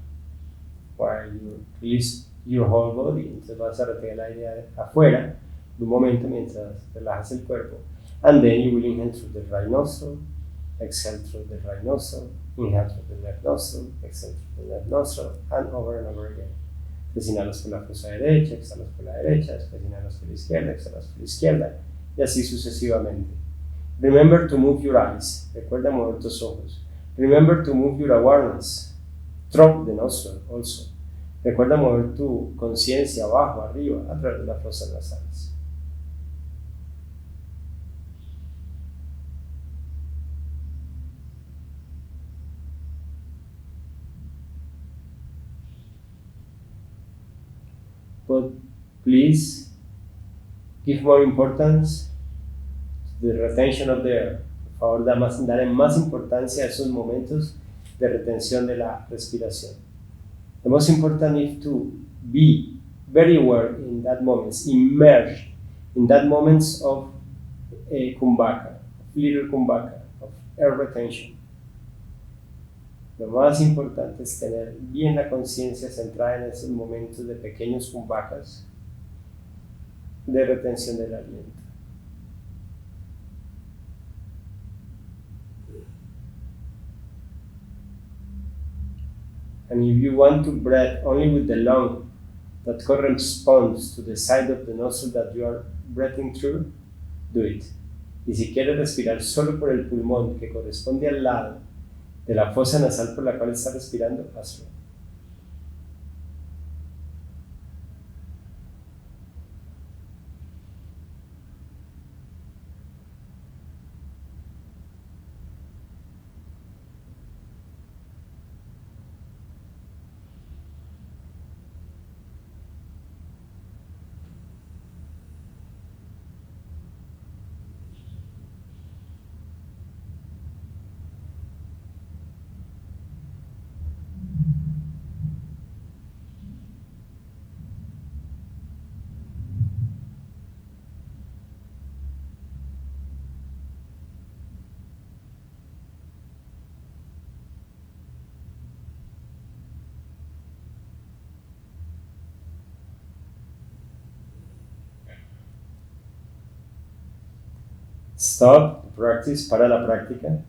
S1: you release your whole body. Entonces vas a retener el aire afuera de un momento mientras relajas el cuerpo. And then you will inhale through the right nostril, exhale through the right nostril, inhale through the left nostril, exhale through the left nostril, and over again. Entonces inhalas por la fosa derecha, exhalas por la derecha, después inhalas por la izquierda, exhalas por la izquierda, y así sucesivamente. Remember to move your eyes. Recuerda mover tus ojos. Remember to move your awareness through the nostril also. Recuerda mover tu conciencia abajo, arriba, a través de las fosas nasales. But please give more importance to the retention of the air. Por favor, darle más importancia a esos momentos de retención de la respiración. The most important is to be very aware in that moments, immersed in that moments of kumbhaka, of little kumbhaka, of air retention. Lo más importante es tener bien la conciencia centrada en esos momentos de pequeños kumbhakas de retención del aliento. And if you want to breathe only with the lung that corresponds to the side of the nostril that you are breathing through, do it. Y si quieres respirar solo por el pulmón que corresponde al lado de la fosa nasal por la cual estás respirando, hazlo. Stop the practice, para la práctica.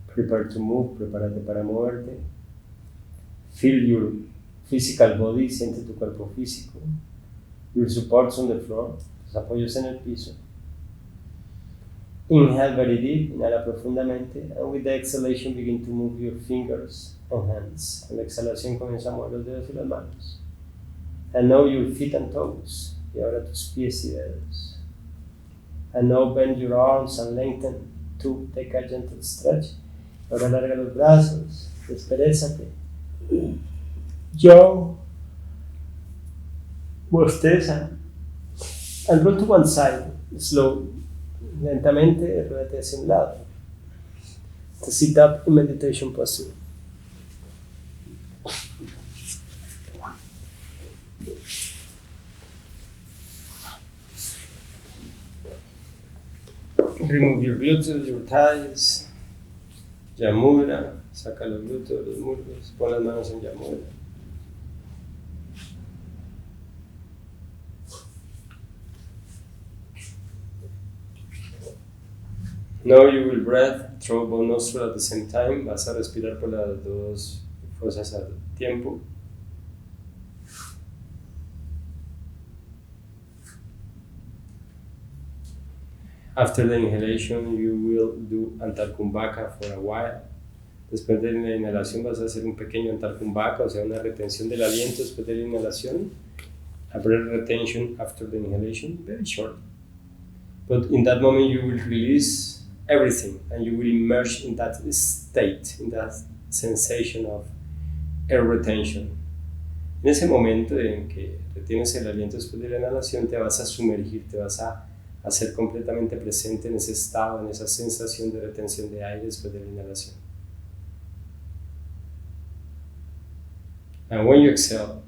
S1: Prepare to move, prepárate para moverte. Feel your physical body, siente tu cuerpo físico. Your supports on the floor, tus apoyos en el piso. Inhale very deep, inhala profundamente, and with the exhalation begin to move your fingers and hands. Con la exhalación comienza a mover los dedos y las manos. And now your feet and toes, y ahora tus pies y dedos. And now bend your arms and lengthen. 2. Take a gentle stretch. Ahora alarga los brazos. Desperezate. Yo. Bosteza. And roll to one side. Slow. Lentamente, ruédate hacia un lado. To sit up in meditation posture. Remove your glutes, your thighs. Yamura. Saca los glúteos, los muslos. Pon las manos en Yamura. Now you will breathe through both nostrils at the same time. Vas a respirar por las dos fosas al tiempo. After the inhalation, you will do Antarkumbhaka for a while. Después de la inhalación vas a hacer un pequeño Antarkumbhaka, o sea, una retención del aliento después de la inhalación. A breath retention after the inhalation, very short. But in that moment you will release everything and you will immerse in that state, in that sensation of air retention. En ese momento en que retienes el aliento después de la inhalación, te vas a sumergir, te vas a hacer completamente presente en ese estado, en esa sensación de retención de aire después de la inhalación. And when you exhale,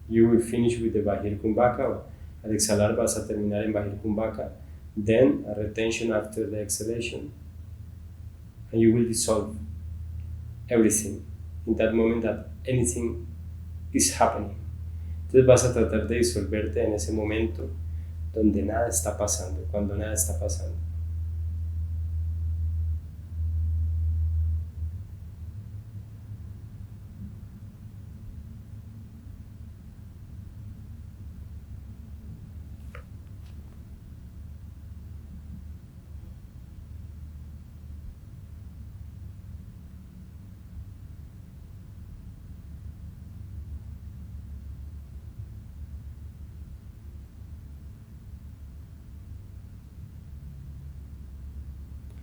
S1: you will finish with the Bahir Kumbhaka. Al exhalar vas a terminar en Bahir Kumbhaka. Then a retention after the exhalation. And you will dissolve everything in that moment that anything is happening. Entonces vas a tratar de disolverte en ese momento donde nada está pasando, cuando nada está pasando.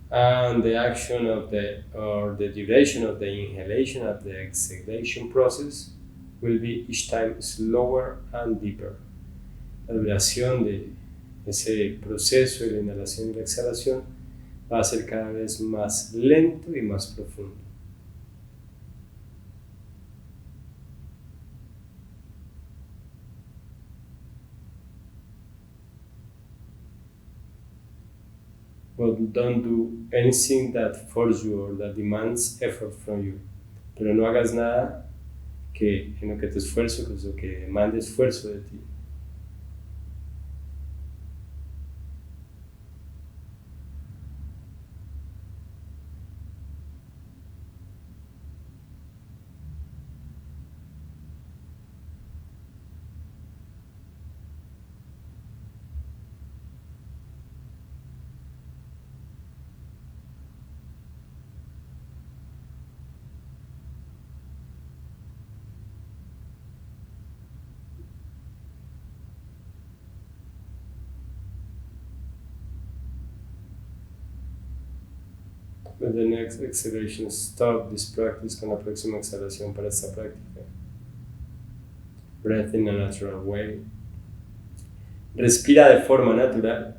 S1: And the action of the duration of the inhalation of the exhalation process will be each time slower and deeper. La duración de ese proceso de la inhalación y la exhalación va a ser cada vez más lento y más profundo. But don't do anything that forces you or that demands effort from you. Pero no hagas nada que en lo que te esfuerzo, que demande esfuerzo de ti. With the next exhalation, stop this practice con la próxima exhalación para esta práctica. Breath in a natural way. Respira de forma natural.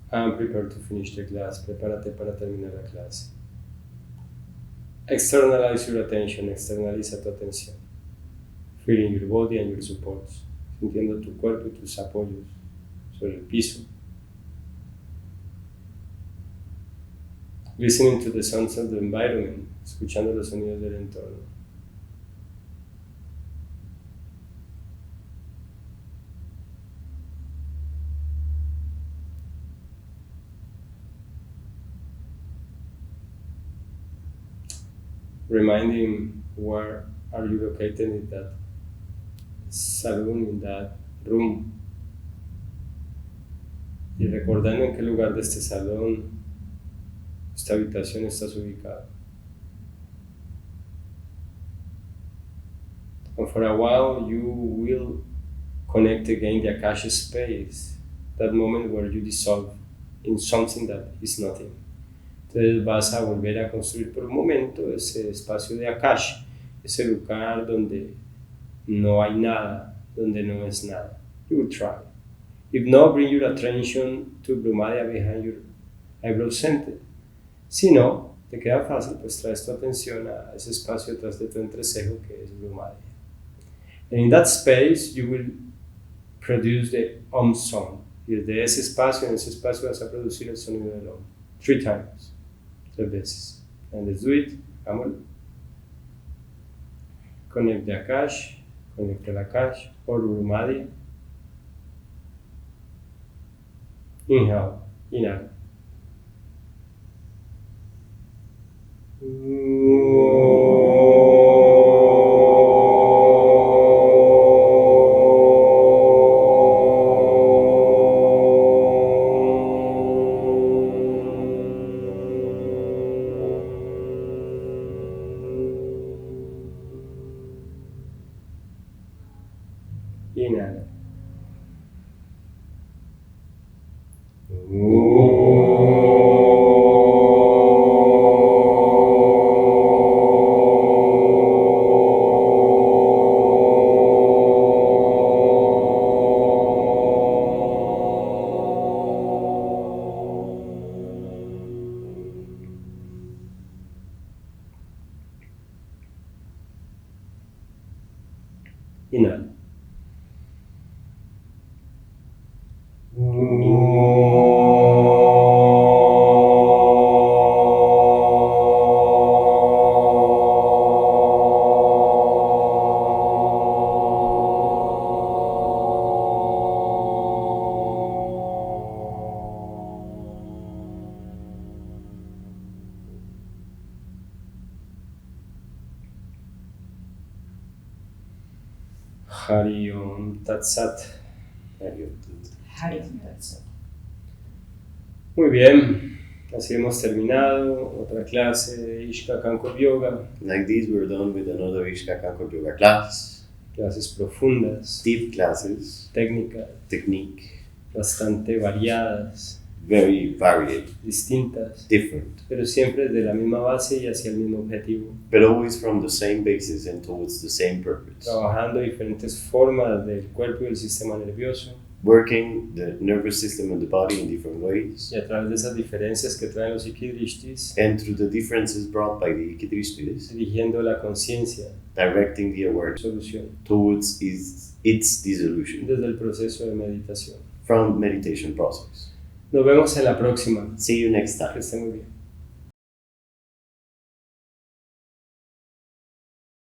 S1: And prepare to finish the class. Prepárate para terminar la clase. Externalize your attention. Externaliza tu atención. Feeling your body and your supports. Sintiendo tu cuerpo y tus apoyos sobre el piso. Listening to the sounds of the environment. Escuchando los sonidos del entorno. Reminding where are you located in that salón, in that room. Y recordando en qué lugar de este salón, esta habitación estás ubicado. And for a while you will connect again the Akasha space, that moment where you dissolve in something that is nothing. Entonces vas a volver a construir por un momento ese espacio de Akasha, ese lugar donde no hay nada, donde no es nada. You will try. If not, bring your attention to Brahmaya behind your eyebrow center. Si no, te queda fácil, pues traes tu atención a ese espacio detrás de tu entrecejo que es Brahmaya. And in that space, you will produce the Om sound. Y desde ese espacio, en ese espacio vas a producir el sonido del Om. 3 times. 3 veces. And let's do it. Hagámoslo. Connect the Akash. Connect the Akash. Or Brahmaya. Inhale, inhale. Inhala. Inhala. Hari Om Tat Sat.
S3: Hari Om Tat Sat.
S1: Muy bien, así hemos terminado otra clase de Ishka Yoga,
S2: Like this, we're done with another Ishka Yoga class.
S1: clases profundas,
S2: Deep classes,
S1: técnicas,
S2: technique,
S1: bastante variadas,
S2: very varied,
S1: distintas,
S2: different,
S1: pero siempre de la misma base y hacia el mismo objetivo,
S2: but always from the same basis and towards the same purpose.
S1: trabajando diferentes formas del cuerpo y del sistema nervioso,
S2: Working the nervous system and the body in different ways,
S1: y a través de esas diferencias que traen los ikidrishtis,
S2: and through the differences brought by the Ikidrishtis,
S1: dirigiendo la conciencia,
S2: directing the awareness
S1: solución,
S2: towards its dissolution
S1: desde el proceso de meditación.
S2: from meditation process.
S1: Nos vemos en la próxima.
S2: See you next
S1: Que
S2: time.
S1: esté muy bien.